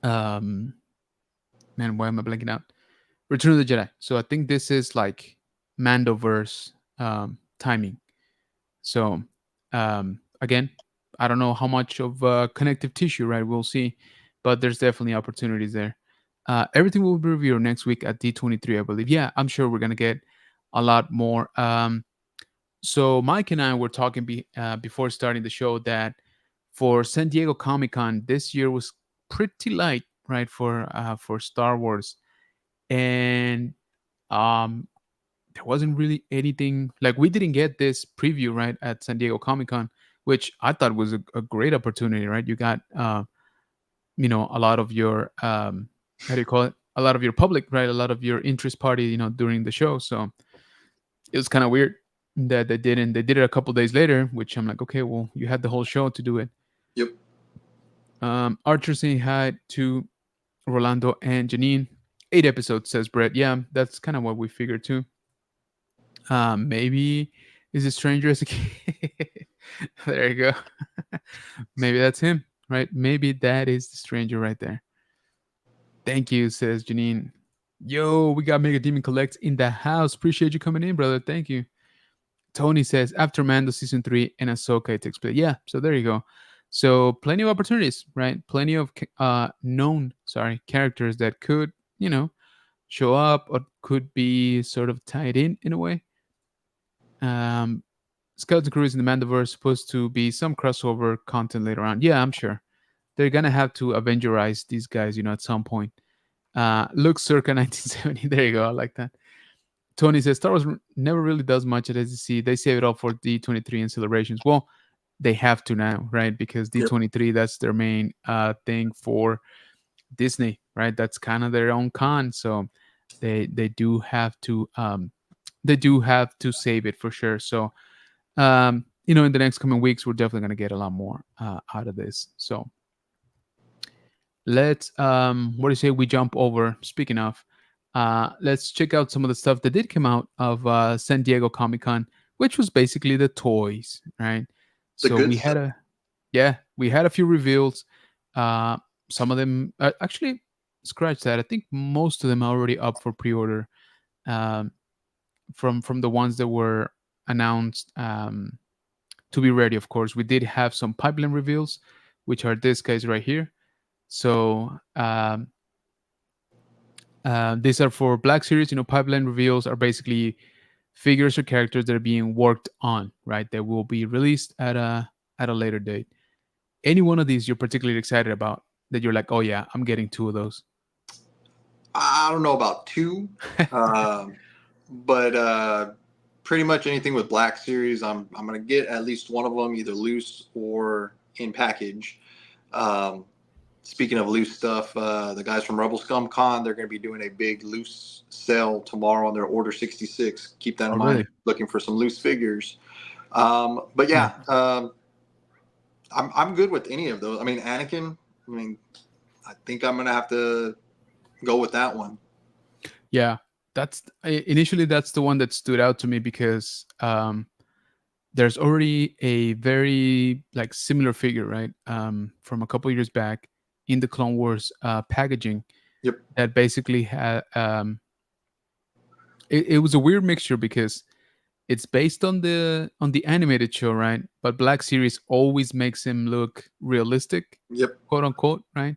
man, why am I blanking out? Return of the Jedi. So I think this is like Mandoverse timing. So again, I don't know how much of connective tissue, right? We'll see, but there's definitely opportunities there. Everything will be reviewed next week at D23, I believe. Yeah, I'm sure we're gonna get a lot more. So Mike and I were talking before starting the show that for San Diego Comic Con this year was pretty light, right, for Star Wars, and um, there wasn't really anything like we didn't get this preview right at San Diego Comic Con, which I thought was a great opportunity, right? You got a lot of your how do you call it? A lot of your public, right? A lot of your interest party, during the show. So it was kind of weird that they didn't. They did it a couple days later, which I'm like, okay, well, you had the whole show to do it. Yep. Archer saying hi to Rolando and Janine. 8 episodes, says Brett. Yeah, that's kind of what we figured too. Maybe is a stranger as a kid. There you go. Maybe that's him, right? Maybe that is the stranger right there. Thank you, says Janine. Yo, we got Mega Demon Collects in the house. Appreciate you coming in, brother. Thank you. Tony says after Mando season 3 and Ahsoka it takes place. Yeah, so there you go. So plenty of opportunities, right? Plenty of known, characters that could, show up or could be sort of tied in a way. Um, Skeleton Crew is in the Mandoverse supposed to be some crossover content later on. Yeah, I'm sure they're gonna have to Avengerize these guys, at some point. Look, circa 1970. There you go. I like that. Tony says Star Wars never really does much at SDCC. They save it all for D23 and celebrations. Well, they have to now, right? Because Yep. D23, that's their main thing for Disney, right? That's kind of their own con. So they do have to save it for sure. So in the next coming weeks, we're definitely gonna get a lot more out of this. So let's what do you say we jump over? Speaking of, let's check out some of the stuff that did come out of San Diego Comic Con, which was basically the toys, right? The So good stuff. we had a few reveals. Some of them actually scratch that. I think most of them are already up for pre-order. Um, from the ones that were announced to be ready. Of course, we did have some pipeline reveals, which are these guys right here. So these are for Black Series. Pipeline reveals are basically figures or characters that are being worked on, right? That will be released at a later date. Any one of these you're particularly excited about that you're like, oh yeah, I'm getting two of those. I don't know about two, um, but pretty much anything with Black Series, I'm gonna get at least one of them either loose or in package. Um, Speaking of loose stuff, the guys from Rebel Scum Con, they're going to be doing a big loose sale tomorrow on their Order 66. Keep that Oh, in mind if really? you're looking for some loose figures. But Yeah. yeah, I'm good with any of those. I mean, Anakin, I mean, I think I'm going to have to go with that one. Yeah. Initially that's the one that stood out to me because there's already a very like similar figure, right? From a couple years back in the Clone Wars packaging Yep. that basically had it was a weird mixture because it's based on the animated show, right? But Black Series always makes him look realistic, Yep. quote unquote, right?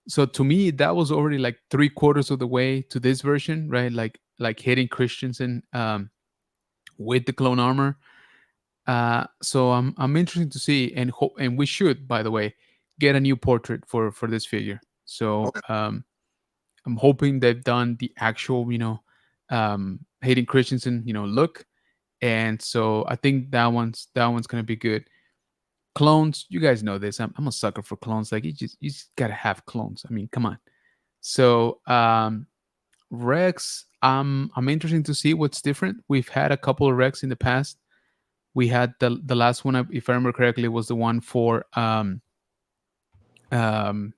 So to me, that was already like 3/4 of the way to this version, right? Like hitting Christensen with the clone armor. So I'm interested to see, and we should, by the way, get a new portrait for this figure. So Okay. I'm hoping they've done the actual, Hayden Christensen, look, and so I think that one's gonna be good. Clones, you guys know this. I'm a sucker for clones. Like you just gotta have clones. I mean, come on. So Rex, I'm interested to see what's different. We've had a couple of Rex in the past. We had the last one, if I remember correctly, was the one for um I'm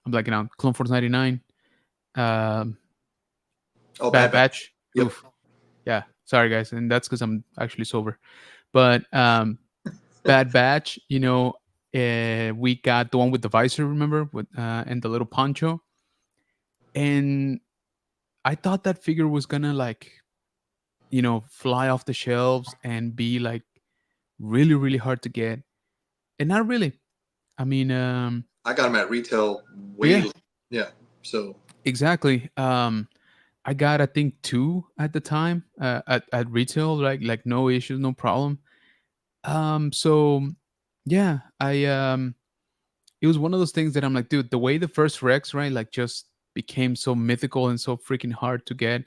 blanking out, Clone Force 99, um, Oh, Bad Bad Batch. Batch. Yep. Oof, yeah, sorry guys, and that's because I'm actually sober. But Bad Batch, we got the one with the visor, remember, with and the little poncho, and I thought that figure was gonna like fly off the shelves and be like really really hard to get, and not really. I mean, I got them at retail yeah, way. Yeah. So exactly. I got I think two at the time at retail, like no issues, no problem. So yeah, I it was one of those things that I'm like, dude, the way the first Rex, right, like just became so mythical and so freaking hard to get,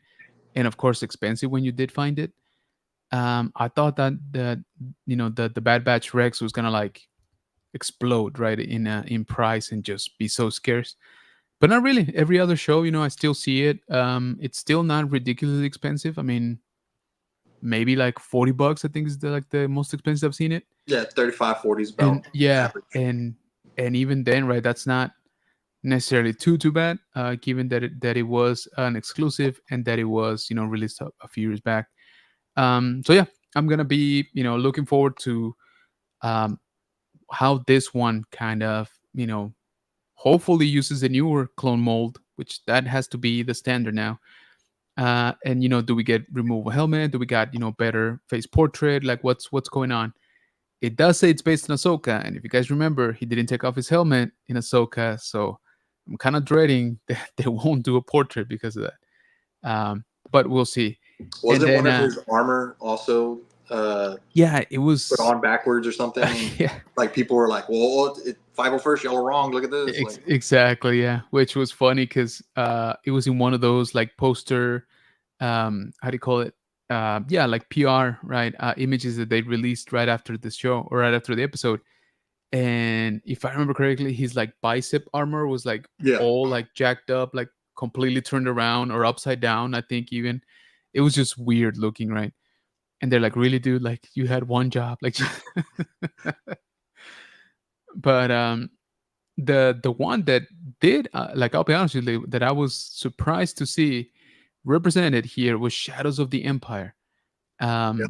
and of course expensive when you did find it. I thought that the Bad Batch Rex was gonna like explode right in price and just be so scarce, but not really. Every other show, I still see it. It's still not ridiculously expensive. I mean, maybe like $40. I think is the most expensive I've seen it. yeah, 35, 40 is And about yeah, average. and even then, right? That's not necessarily too bad, given that it was an exclusive and that it was released a few years back. So yeah, I'm gonna be looking forward to um, how this one kind of hopefully uses the newer clone mold, which that has to be the standard now. And do we get removable helmet? Do we got better face portrait? Like what's going on? It does say it's based on Ahsoka, and if you guys remember, he didn't take off his helmet in Ahsoka, so I'm kind of dreading that they won't do a portrait because of that. But we'll see. And Wasn't one then, of his armor also yeah, it put was, on backwards or something? And yeah, like people were like, "Well, 501st, y'all are wrong. Look at this." Like, exactly, yeah, which was funny because it was in one of those like poster, how do you call it? Yeah, like PR, right? Images that they released right after the show or right after the episode. And if I remember correctly, his like bicep armor was like yeah, all like jacked up, like completely turned around or upside down. I think even it was just weird looking, right? And they're like, "Really, dude? Like you had one job, like." But the one that did, like, I'll be honest with you, that I was surprised to see represented here was Shadows of the Empire. yeah. Um,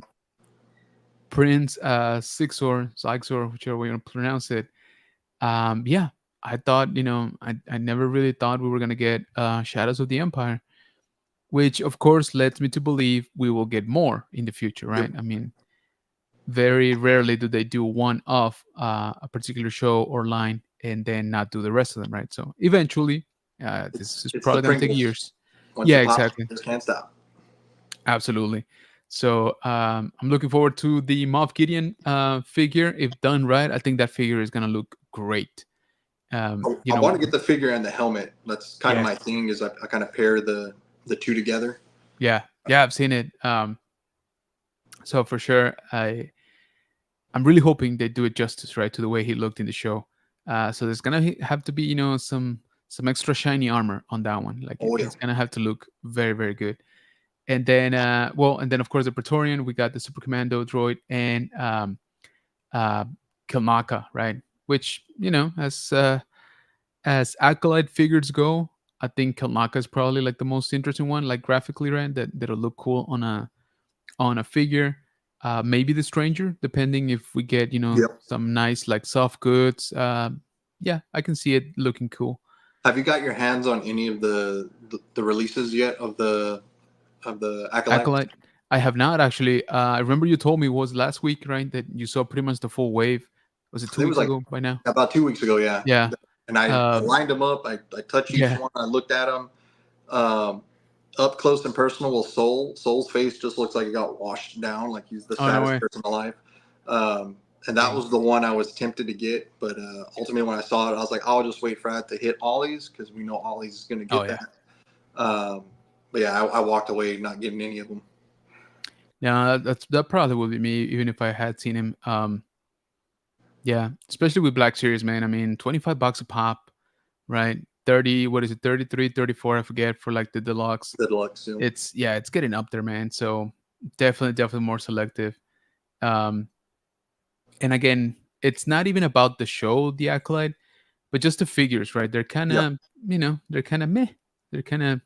Prince Sixor, whichever way you want to pronounce it. Yeah, I thought, I never really thought we were gonna get Shadows of the Empire, which of course led me to believe we will get more in the future, Yep. right? I mean, very rarely do they do one of a particular show or line and then not do the rest of them, right? So eventually, this is It's the probably gonna take Pringles. years. Once Yeah, it pops, exactly, you just can't stop. absolutely. So I'm looking forward to the Moff Gideon figure. If done right, I think that figure is gonna look great. I want to get the figure and the helmet. That's kind of Yes, my thing. Is I kind of pair the two together. yeah, yeah, I've seen it. So for sure, I'm really hoping they do it justice, right, to the way he looked in the show. So there's gonna have to be, some extra shiny armor on that one. Like Oh yeah. it's gonna have to look very, very good. And then, and then of course the Praetorian, we got the Super Commando droid and uh, Kilmaka, right? Which as acolyte figures go, I think Kilmaka is probably like the most interesting one, like graphically, right? That'll look cool on a figure. Maybe the Stranger, depending if we get Yep. some nice like soft goods. Yeah, I can see it looking cool. Have you got your hands on any of the releases yet of the acolytes? Acolyte, I have not actually. I remember you told me it was last week, right? That you saw pretty much the full wave. Was it I two think it was weeks like ago by now? about 2 weeks ago. Yeah. Yeah. And I Um, lined them up. I touched each yeah. one. I looked at them. Um, up close and personal with Soul's face just looks like he got washed down, like he's the Oh no saddest way. person alive. Um, and that Dang. was the one I was tempted to get, but ultimately when I saw it, I was like, I'll just wait for that to hit Ollie's because we know Ollie's is going to Oh get yeah. that. But yeah, I walked away not getting any of them. Yeah, that probably would be me, even if I had seen him. Yeah, especially with Black Series, man. I mean, $25 a pop, right? 30, what is it, 33, 34? I forget, for like the deluxe. The deluxe, you know. It's getting up there, man. So definitely more selective. Um, and again, it's not even about the show, the Acolyte, but just the figures, right? They're kind Yep. of, they're kind of meh. They're kind of,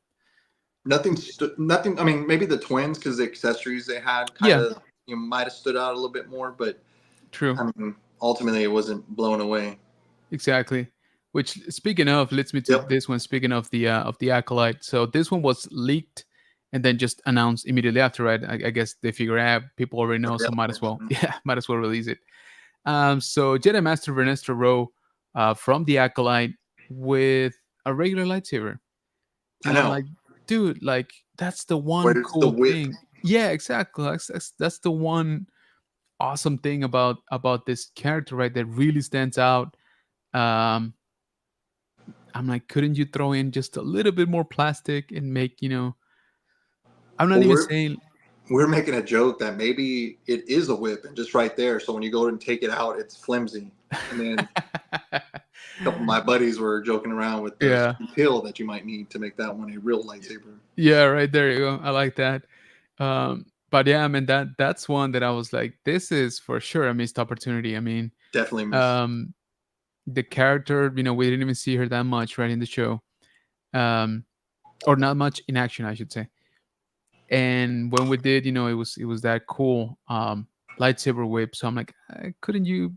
Nothing. I mean, maybe the twins because the accessories they had kind yeah, of might have stood out a little bit more, but true. I mean, ultimately it wasn't blown away. Exactly. Which, speaking of, leads me to Yep. this one. Speaking of the Acolyte, so this one was leaked and then just announced immediately after, right? I guess they figure out people already know, so Yep. might as well, yeah, might as well release it. So Jedi Master Vernestra Rowe, from the Acolyte with a regular lightsaber, I and I'm know. like, dude, like that's the one Where's the cool whip? thing. Yeah, exactly. That's the one awesome thing about this character, right? That really stands out. Um, I'm like, couldn't you throw in just a little bit more plastic and make, I'm not Well, even we're saying, we're making a joke that maybe it is a whip and just right there. So when you go and take it out, it's flimsy. And then a couple of my buddies were joking around with the yeah, pill that you might need to make that one a real lightsaber. yeah, right there you go. I like that. But yeah, I mean that's one that I was like, this is for sure a missed opportunity. I mean, Definitely miss. um, the character, we didn't even see her that much right in the show, um, or not much in action, I should say. And when we did, it was that cool lightsaber whip. So I'm like, couldn't you,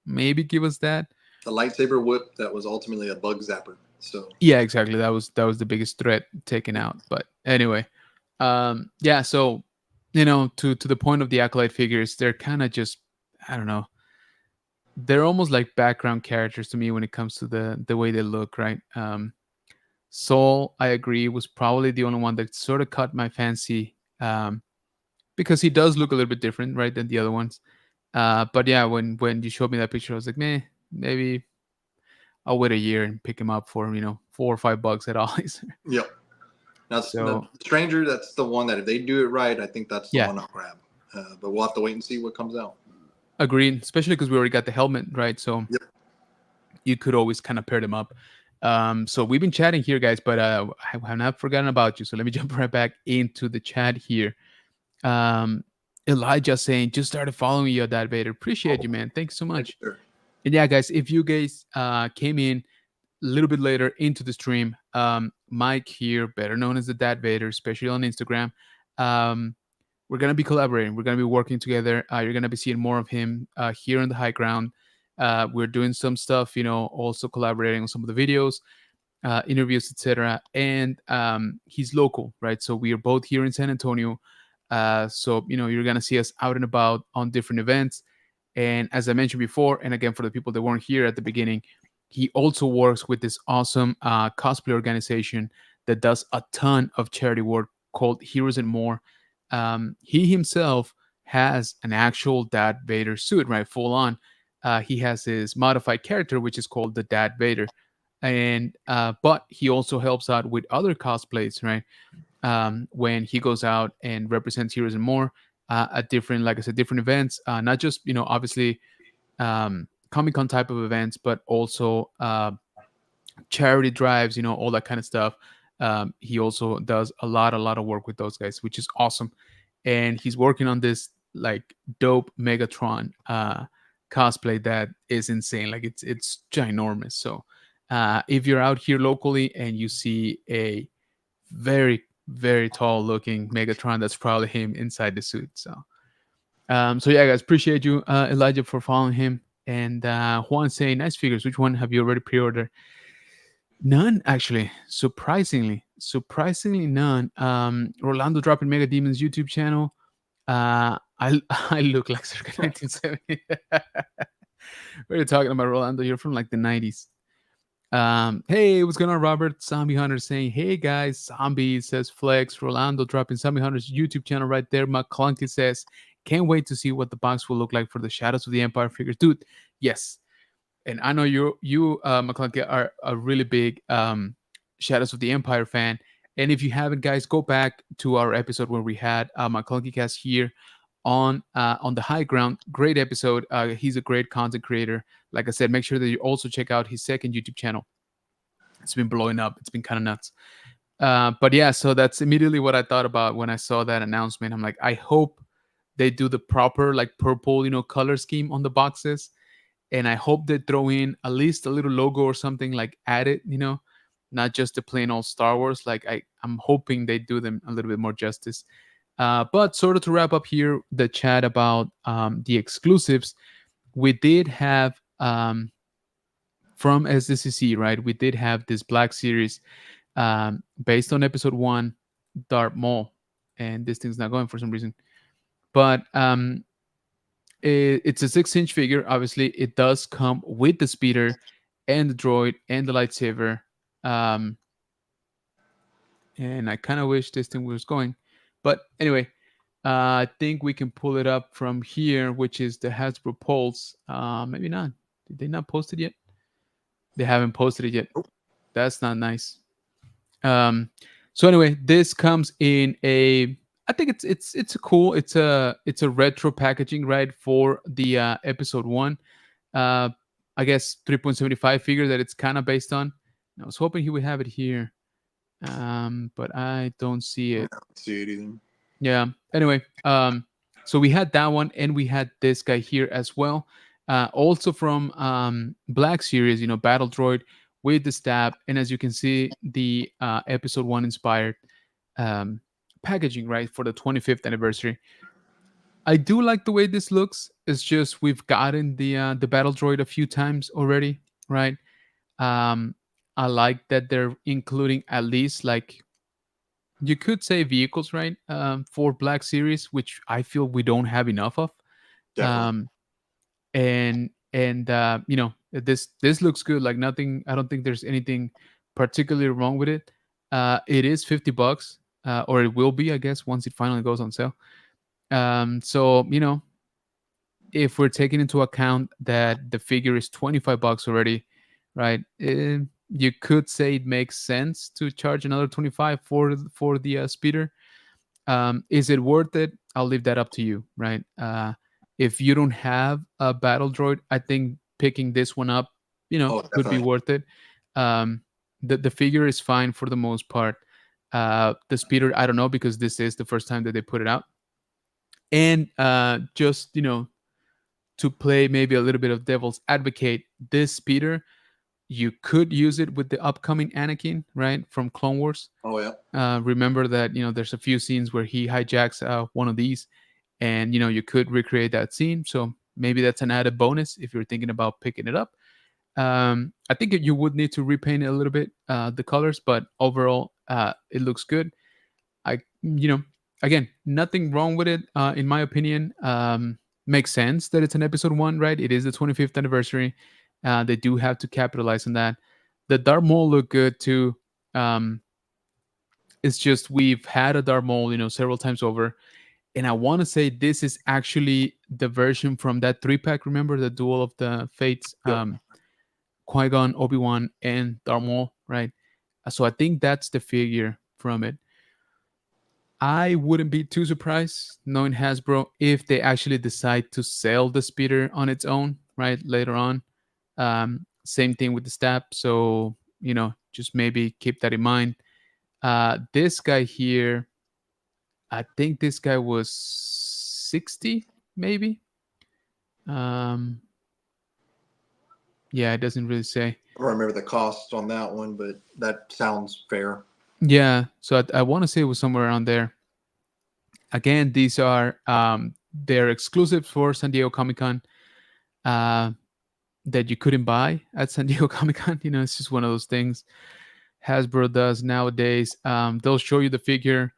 maybe give us that? The lightsaber whip that was ultimately a bug zapper. So Yeah, exactly. That was the biggest threat taken out. But anyway, yeah. So to the point of the acolyte figures, they're kind of just, I don't know. They're almost like background characters to me when it comes to the way they look, right? Soul, I agree, was probably the only one that sort of caught my fancy, because he does look a little bit different, right, than the other ones. But yeah, when you showed me that picture, I was like, man, maybe I'll wait a year and pick him up for $4 or $5 at Ollie's. yep. That's the So stranger. That's the one that if they do it right, I think that's the yeah, one I'll grab. But we'll have to wait and see what comes out. agreed. Especially because we already got the helmet, right? So Yep. you could always kind of pair them up. So we've been chatting here, guys, but I have not forgotten about you. So let me jump right back into the chat here. Um, Elijah saying, just started following you, Dad Vader. Appreciate Oh, you, man. Thanks so thank you, much. sir. And yeah, guys, if you guys came in a little bit later into the stream, Mike here, better known as the Dad Vader, especially on Instagram, um, we're gonna be collaborating. We're gonna be working together. You're gonna be seeing more of him here on the high ground. We're doing some stuff, also collaborating on some of the videos, interviews, etc. And he's local, right? So we are both here in San Antonio. So you're gonna see us out and about on different events. And as I mentioned before, and again for the people that weren't here at the beginning, he also works with this awesome cosplay organization that does a ton of charity work called Heroes and More. He himself has an actual Darth Vader suit, right, full on. he has his modified character, which is called the Dad Vader, and but he also helps out with other cosplays, right? When he goes out and represents Heroes and More at different, like I said, different events, not just obviously Comic Con type of events, but also charity drives, all that kind of stuff. He also does a lot of work with those guys, which is awesome. And he's working on this like dope Megatron cosplay that is insane. Like it's ginormous. So if you're out here locally and you see a very very tall looking Megatron, that's probably him inside the suit. So yeah, guys, appreciate you, Elijah, for following him. And Juan saying, nice figures. Which one have you already pre-ordered? None, actually. Surprisingly, none. Rolando dropping Mega Demons YouTube channel. I I look like circa 1970. We're talking about Rolando here from like the 90s. Hey, what's going on, Robert? Zombie Hunter saying, hey guys, Zombie says Flex. Rolando dropping Zombie Hunter's YouTube channel right there. McClunky says, can't wait to see what the box will look like for the Shadows of the Empire figures. Dude, yes, and I know you McClunky are a really big Shadows of the Empire fan. And if you haven't, guys, go back to our episode where we had McClunky Cast here on the high ground. Great episode. He's a great content creator. Like I said, make sure that you also check out his second YouTube channel. It's been blowing up. It's been kind of nuts. But yeah, so that's immediately what I thought about when I saw that announcement. I'm like, I hope they do the proper like purple, color scheme on the boxes, and I hope they throw in at least a little logo or something like added, not just the plain old Star Wars. Like I'm hoping they do them a little bit more justice. But sort of to wrap up here the chat about the exclusives, we did have from SDCC, right? We did have this Black Series based on Episode 1, Darth Maul, and this thing's not going for some reason. But it's a 6-inch figure. Obviously, it does come with the speeder and the droid and the lightsaber. And I kind of wish this thing was going. But anyway, I think we can pull it up from here, which is the Hasbro Pulse. Maybe not. Did they not post it yet? They haven't posted it yet. That's not nice. So anyway, this comes in a. I think it's a cool. It's a retro packaging, right, for the episode 1. I guess 3.75 figure that it's kind of based on. I was hoping he would have it here, but I don't see it. I don't see it either. Yeah. Anyway, so we had that one, and we had this guy here as well. Also from Black Series, Battle Droid with the stab, and as you can see, the episode 1 inspired packaging, right, for the 25th anniversary. I do like the way this looks. It's just we've gotten the Battle Droid a few times already, right? I like that they're including at least like you could say vehicles, right? For Black Series, which I feel we don't have enough of. Definitely. Um, and this looks good. Like nothing. I don't think there's anything particularly wrong with it. It is $50, or it will be, I guess, once it finally goes on sale. So if we're taking into account that the figure is $25 already, right? You could say it makes sense to charge another 25 for the speeder. Is it worth it? I'll leave that up to you, right? If you don't have a battle droid, I think picking this one up, Oh, could be definitely. worth it. The figure is fine for the most part. The speeder, I don't know, because this is the first time that they put it out. And just to play maybe a little bit of devil's advocate, this speeder, you could use it with the upcoming Anakin, right, from Clone Wars. Oh yeah. Remember that there's a few scenes where he hijacks one of these, and you could recreate that scene. So maybe that's an added bonus if you're thinking about picking it up. I think you would need to repaint it a little bit, the colors, but overall, it looks good. Again, nothing wrong with it, in my opinion. Makes sense that it's an episode 1, right? It is the 25th anniversary. They do have to capitalize on that. The Darth Maul look good too. It's just we've had a Darth Maul, several times over, And I want to say this is actually the version from that 3 pack. Remember the Duel of the Fates, Yep. Qui Gon, Obi Wan, and Darth Maul, right? So I think that's the figure from it. I wouldn't be too surprised knowing Hasbro if they actually decide to sell the speeder on its own, right? Later on. Same thing with the stab. So, just maybe keep that in mind. This guy here, I think this guy was 60, maybe. Um, yeah, it doesn't really say. I don't remember the cost on that one, but that sounds fair. Yeah, so I want to say it was somewhere around there. Again, these are they're exclusive for San Diego Comic Con. Uh, that you couldn't buy at San Diego Comic Con. It's just one of those things Hasbro does nowadays. They'll show you the figure,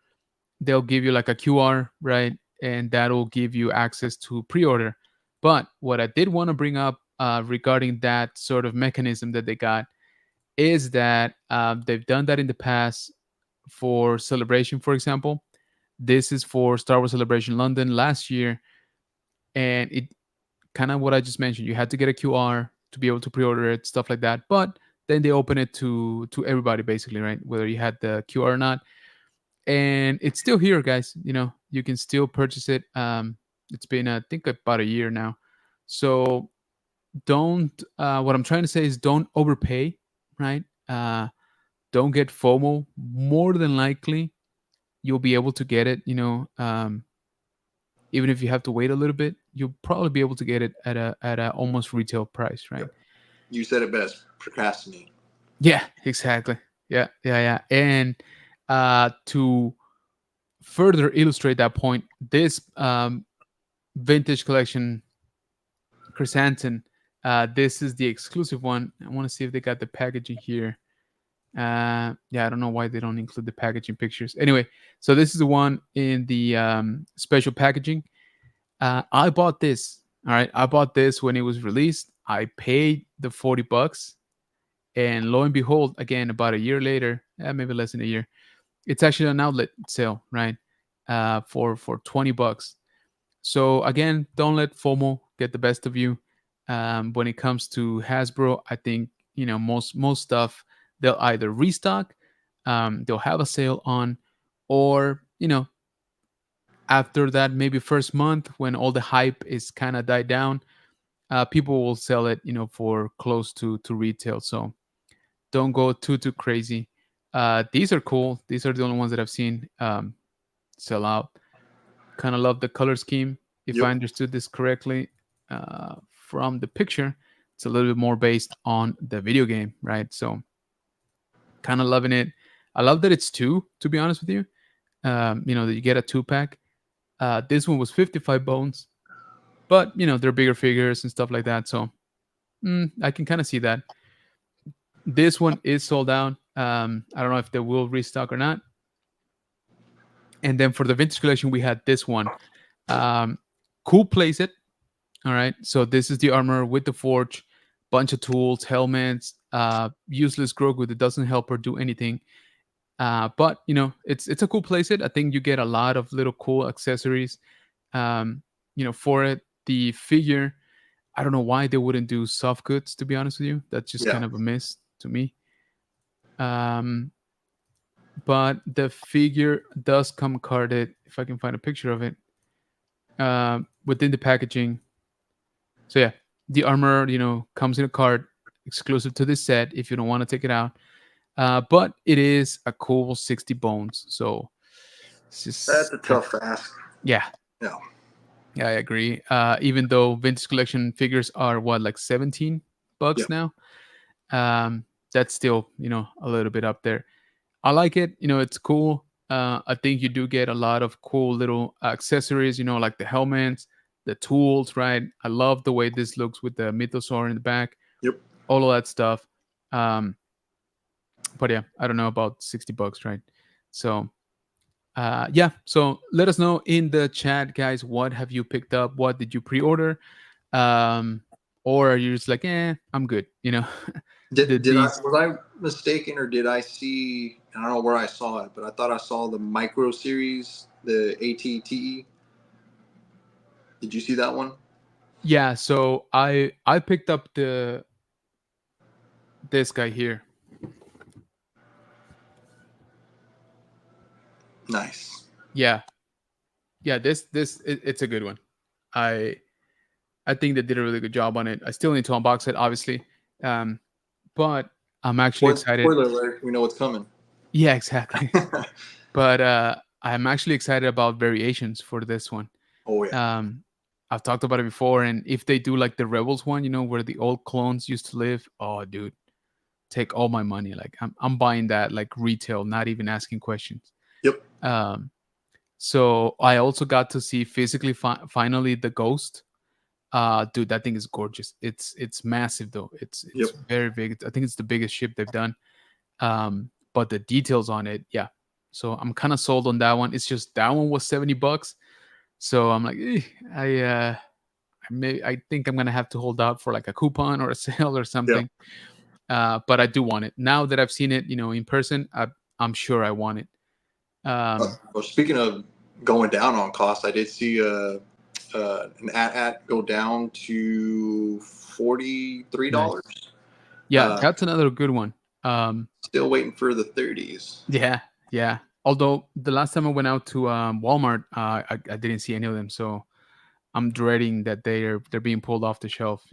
they'll give you like a QR, right? And that'll give you access to pre order. But what I did want to bring up regarding that sort of mechanism that they got is that they've done that in the past for Celebration, for example. This is for Star Wars Celebration London last year. And it kind of what I just mentioned. You had to get a QR to be able to pre-order it, stuff like that. But then they open it to everybody basically, right? Whether you had the QR or not. And it's still here, guys. You can still purchase it. It's been I think about a year now. So don't. What I'm trying to say is don't overpay, right? Don't get FOMO. More than likely, you'll be able to get it. Even if you have to wait a little bit, you'll probably be able to get it at a almost retail price, right? Yep. You said it best. Procrastinate. Yeah, exactly. Yeah, yeah, yeah. And to further illustrate that point, this vintage collection chrysanthemum, this is the exclusive one. I want to see if they got the packaging here. Yeah, I don't know why they don't include the packaging pictures. Anyway, so this is the one in the special packaging. I bought this. All right, I bought this when it was released. I paid the $40, and lo and behold, again about a year later, maybe less than a year, it's actually an outlet sale, right? For $20. So again, don't let FOMO get the best of you. When it comes to Hasbro, I think most stuff they'll either restock, they'll have a sale on, or after that maybe first month when all the hype is kind of died down, people will sell it for close to retail. So don't go too crazy. These are cool. These are the only ones that I've seen sell out. Kind of love the color scheme. If I Yep. understood this correctly from the picture, it's a little bit more based on the video game, right? So kind of loving it. I love that it's two. To be honest with you, that you get a 2 pack. This one was 55 bones, but they're bigger figures and stuff like that. So I can kind of see that. This one is sold out. I don't know if they will restock or not. And then for the vintage collection, we had this one. Cool playset. All right. So this is the armor with the forge, bunch of tools, helmets, useless Grogu that doesn't help or do anything. But it's a cool playset. I think you get a lot of little cool accessories. For it. The figure, I don't know why they wouldn't do soft goods. To be honest with you, that's just Yeah. kind of a miss to me. Um, but the figure does come carded. If I can find a picture of it, within the packaging. So yeah, the armor, comes in a card exclusive to this set if you don't want to take it out. But it is a cool 60 bones. So it's That's just a tough ask. yeah, Yeah. yeah, I agree. Even though vintage collection figures are what, like $17 Yep. now, that's still a little bit up there. I like it. It's cool. I think you do get a lot of cool little accessories. Like the helmets, the tools. Right. I love the way this looks with the mythosaur in the back. Yep. All of that stuff. Um, but yeah, I don't know about $60, right? So yeah. So let us know in the chat, guys. What have you picked up? What did you pre-order? Um, or are you just like, I'm good? Did Did did I these was I mistaken or did I see? I don't know where I saw it, but I thought I saw the micro series, the ATTE. Did you see that one? Yeah, so I picked up the this guy here. Nice. Yeah, yeah. It's a good one. I I think they did a really good job on it. I still need to unbox it, obviously, um, but I'm actually excited. Spoiler alert, we know what's coming. Yeah, exactly. But I'm actually excited about variations for this one. Oh yeah. Um, I've talked about it before, and if they do like the Rebels one, where the old clones used to live, oh, dude, take all my money. Like I'm buying that like retail, not even asking questions. Yep. Um, so I also got to see physically finally the Ghost. Dude, that thing is gorgeous. It's massive though. It's Yep. very big. I think it's the biggest ship they've done. But the details on it, yeah. So I'm kind of sold on that one. It's just that one was $70. So I'm like, I think I'm gonna have to hold out for like a coupon or a sale or Yep. something. But I do want it now that I've seen it, in person. I'm sure I want it. Um, Well, speaking of going down on cost, I did see an at go down to nice. $43. Yeah, Uh, that's another good one. Um, Still waiting for the 30s. yeah, yeah. Although the last time I went out to Walmart, I didn't see any of them, so I'm dreading that they're being pulled off the shelf.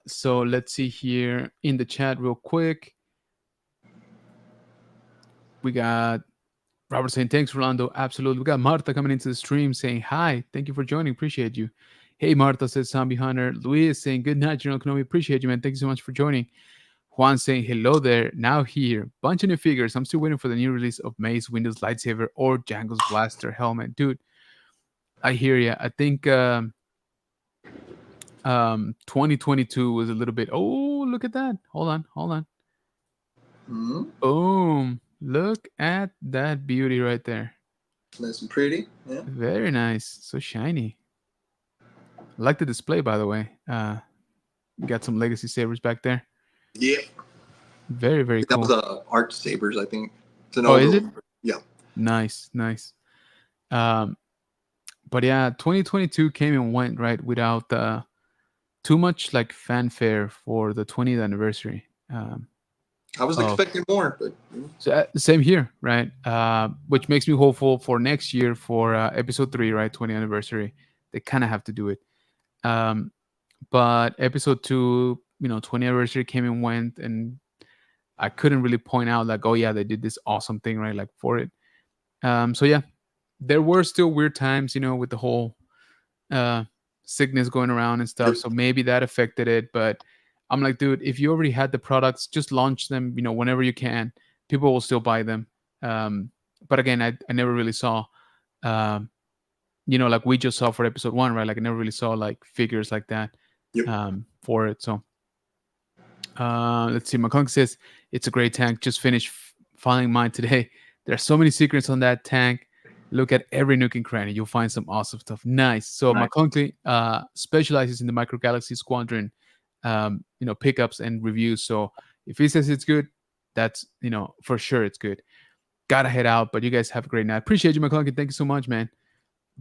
So let's see here in the chat real quick. We got Robert saying, thanks, Rolando. Absolutely. We got Marta coming into the stream saying, hi, thank you for joining. Appreciate you. Hey, Marta, says Zombie Hunter. Luis saying, good night, General Kenobi. Appreciate you, man. Thank you so much for joining. Juan saying, hello there. Now here. Bunch of new figures. I'm still waiting for the new release of Mace Windu's lightsaber or Django's blaster helmet. Dude, I hear you. I think 2022 was a little bit. Oh, look at that. Hold on. Hold on. Mm-hmm. Boom. Look at that beauty right there. Nice and pretty. Yeah. Very nice. So shiny. I like the display, by the way. Got some legacy sabers back there. Yeah. Very, very That was cool. Art Sabers, I think. It's an Oh, older is it? one. Yeah. Nice, nice. Um, but yeah, 2022 came and went right without too much like fanfare for the 20th anniversary I was of. expecting more, but So same here, right? Which makes me hopeful for next year for episode 3, right? 20th anniversary. They kind of have to do it. Um, but episode 2, 20th anniversary came and went, and I couldn't really point out like, oh yeah, they did this awesome thing, right? Like for it. So yeah, there were still weird times, with the whole uh, sickness going around and stuff. yep. So maybe that affected it. But I'm like, dude, if you already had the products, just launch them, whenever you can. People will still buy them. But again, I never really saw, um, like we just saw for episode 1, right? Like I never really saw like figures like that Yep. for it. So let's see. McClung says it's a great tank. Just finished filing mine today. There are so many secrets on that tank. Look at every nook and cranny. You'll find some awesome stuff. Nice. So Nice. McClunky specializes in the Micro Galaxy Squadron, pickups and reviews. So if he says it's good, that's for sure it's good. Gotta head out, but you guys have a great night. Appreciate you, McClunky. Thank you so much, man.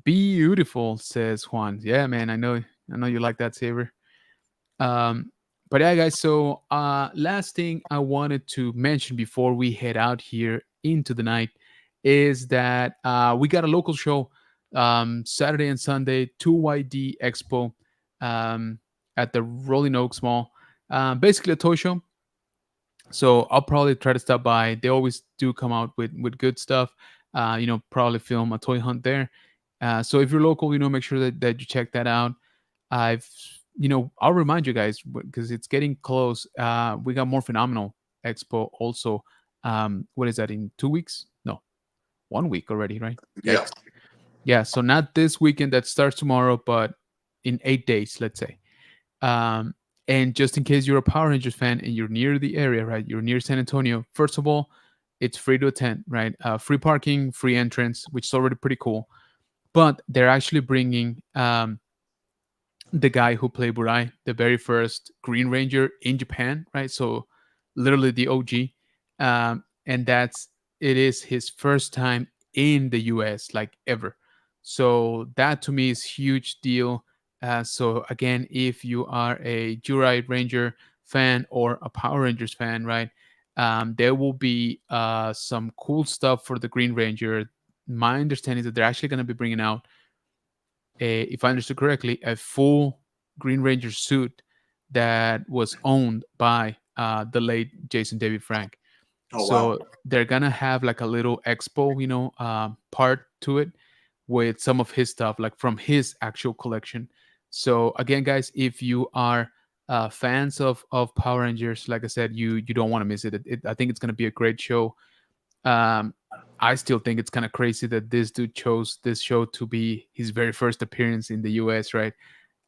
Beautiful, says Juan. Yeah, man. I know you like that saber. Um, but yeah, guys. So last thing I wanted to mention before we head out here into the night is that we got a local show Saturday and Sunday, 2YD Expo at the Rolling Oaks Mall. Basically a toy show. So I'll probably try to stop by. They always do come out with good stuff. Probably film a toy hunt there. So if you're local, make sure that you check that out. I've, I'll remind you guys because it's getting close. We got more Phenomenal Expo also. What is that, in 2 weeks? No, 1 week already, right? Yeah. Yikes. Yeah. So not this weekend that starts tomorrow, but in 8 days, let's say. Um, and just in case you're a Power Rangers fan and you're near the area, right? You're near San Antonio. First of all, it's free to attend, right? Free parking, free entrance, which is already pretty cool. But they're actually bringing the guy who played Burai, the very first Green Ranger in Japan, right? So literally the OG, and it is his first time in the U.S. like ever. So that to me is huge deal. So again, if you are a Joyride Ranger fan or a Power Rangers fan, right, there will be some cool stuff for the Green Ranger. My understanding is that they're actually going to be bringing out, if I understood correctly, a full Green Ranger suit that was owned by the late Jason David Frank. Oh wow. So they're gonna have like a little expo, part to it with some of his stuff, like from his actual collection. So again, guys, if you are fans of Power Rangers, like I said, you don't want to miss it. I think it's gonna be a great show. Um, I still think it's kind of crazy that this dude chose this show to be his very first appearance in the U.S. right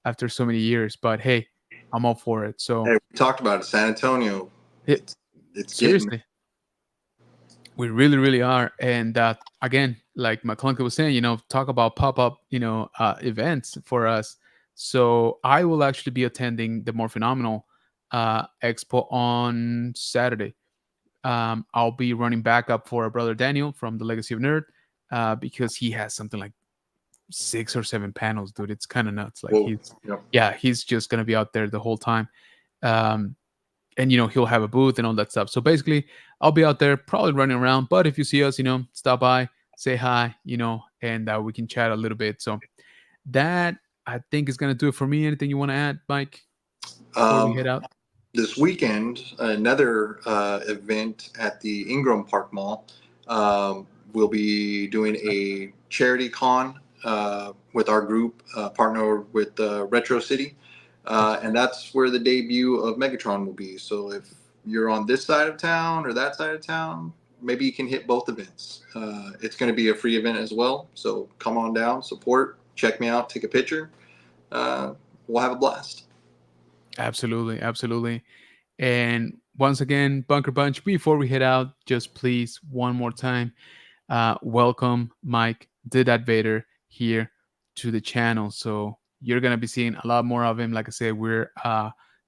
after so many years. But hey, I'm all for it. So Hey, we talked about it. San Antonio. it, It's getting. seriously, we really, really are. And again, like McClunky was saying, talk about pop up, events for us. So I will actually be attending the More Phenomenal Expo on Saturday. I'll be running backup for our brother Daniel from the Legacy of Nerd because he has something like 6 or 7 panels, dude. It's kind of nuts. Like Whoa. Yep. he's just gonna be out there the whole time. Um, and he'll have a booth and all that stuff. So basically, I'll be out there probably running around. But if you see us, stop by, say hi, and we can chat a little bit. So that I think is gonna do it for me. Anything you want to add, Mike, before we Um, head out? this weekend, another event at the Ingram Park Mall. We'll be doing a charity con with our group, partner with Retro City, and that's where the debut of Megatron will be. So if you're on this side of town or that side of town, maybe you can hit both events. It's going to be a free event as well. So come on down, support, check me out, take a picture. Uh, we'll have a blast. Absolutely, absolutely. And once again, Bunker Bunch, before we head out, just please, one more time, welcome Mike, did that Vader, here to the channel. So you're going to be seeing a lot more of him. Like I said, we're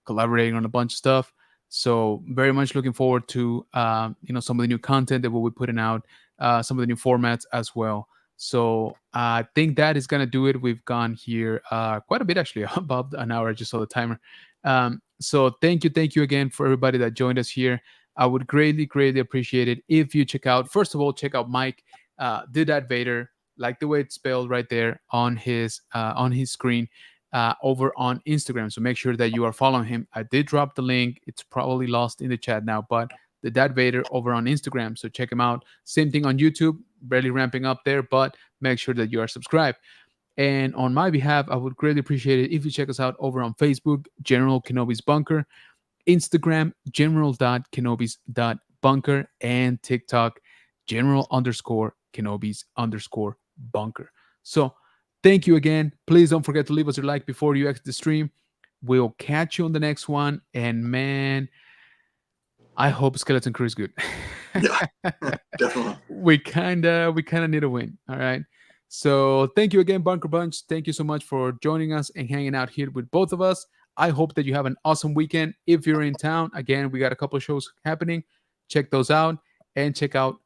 collaborating on a bunch of stuff. So very much looking forward to, some of the new content that we'll be putting out, some of the new formats as well. So I think that is going to do it. We've gone here quite a bit, actually, about an hour. I just saw the timer. So thank you again for everybody that joined us here. I would greatly, greatly appreciate it if you check out. First of all, check out Mike, did that Vader, like the way it's spelled right there on his screen, over on Instagram. So make sure that you are following him. I did drop the link. It's probably lost in the chat now, but the Dad Vader over on Instagram. So check him out. Same thing on YouTube. Barely ramping up there, but make sure that you are subscribed. And on my behalf, I would greatly appreciate it if you check us out over on Facebook, General Kenobi's Bunker, Instagram, general.kenobis.bunker, and TikTok, general_Kenobis_bunker. So thank you again. Please don't forget to leave us a like before you exit the stream. We'll catch you on the next one. And man, I hope Skeleton Crew is good. Yeah, definitely. we kinda need a win. All right. So thank you again, Bunker Bunch. Thank you so much for joining us and hanging out here with both of us. I hope that you have an awesome weekend. If you're in town, again, we got a couple of shows happening. Check those out and check out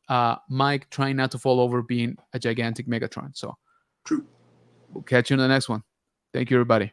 Mike trying not to fall over being a gigantic Megatron. So True. we'll catch you in the next one. Thank you, everybody.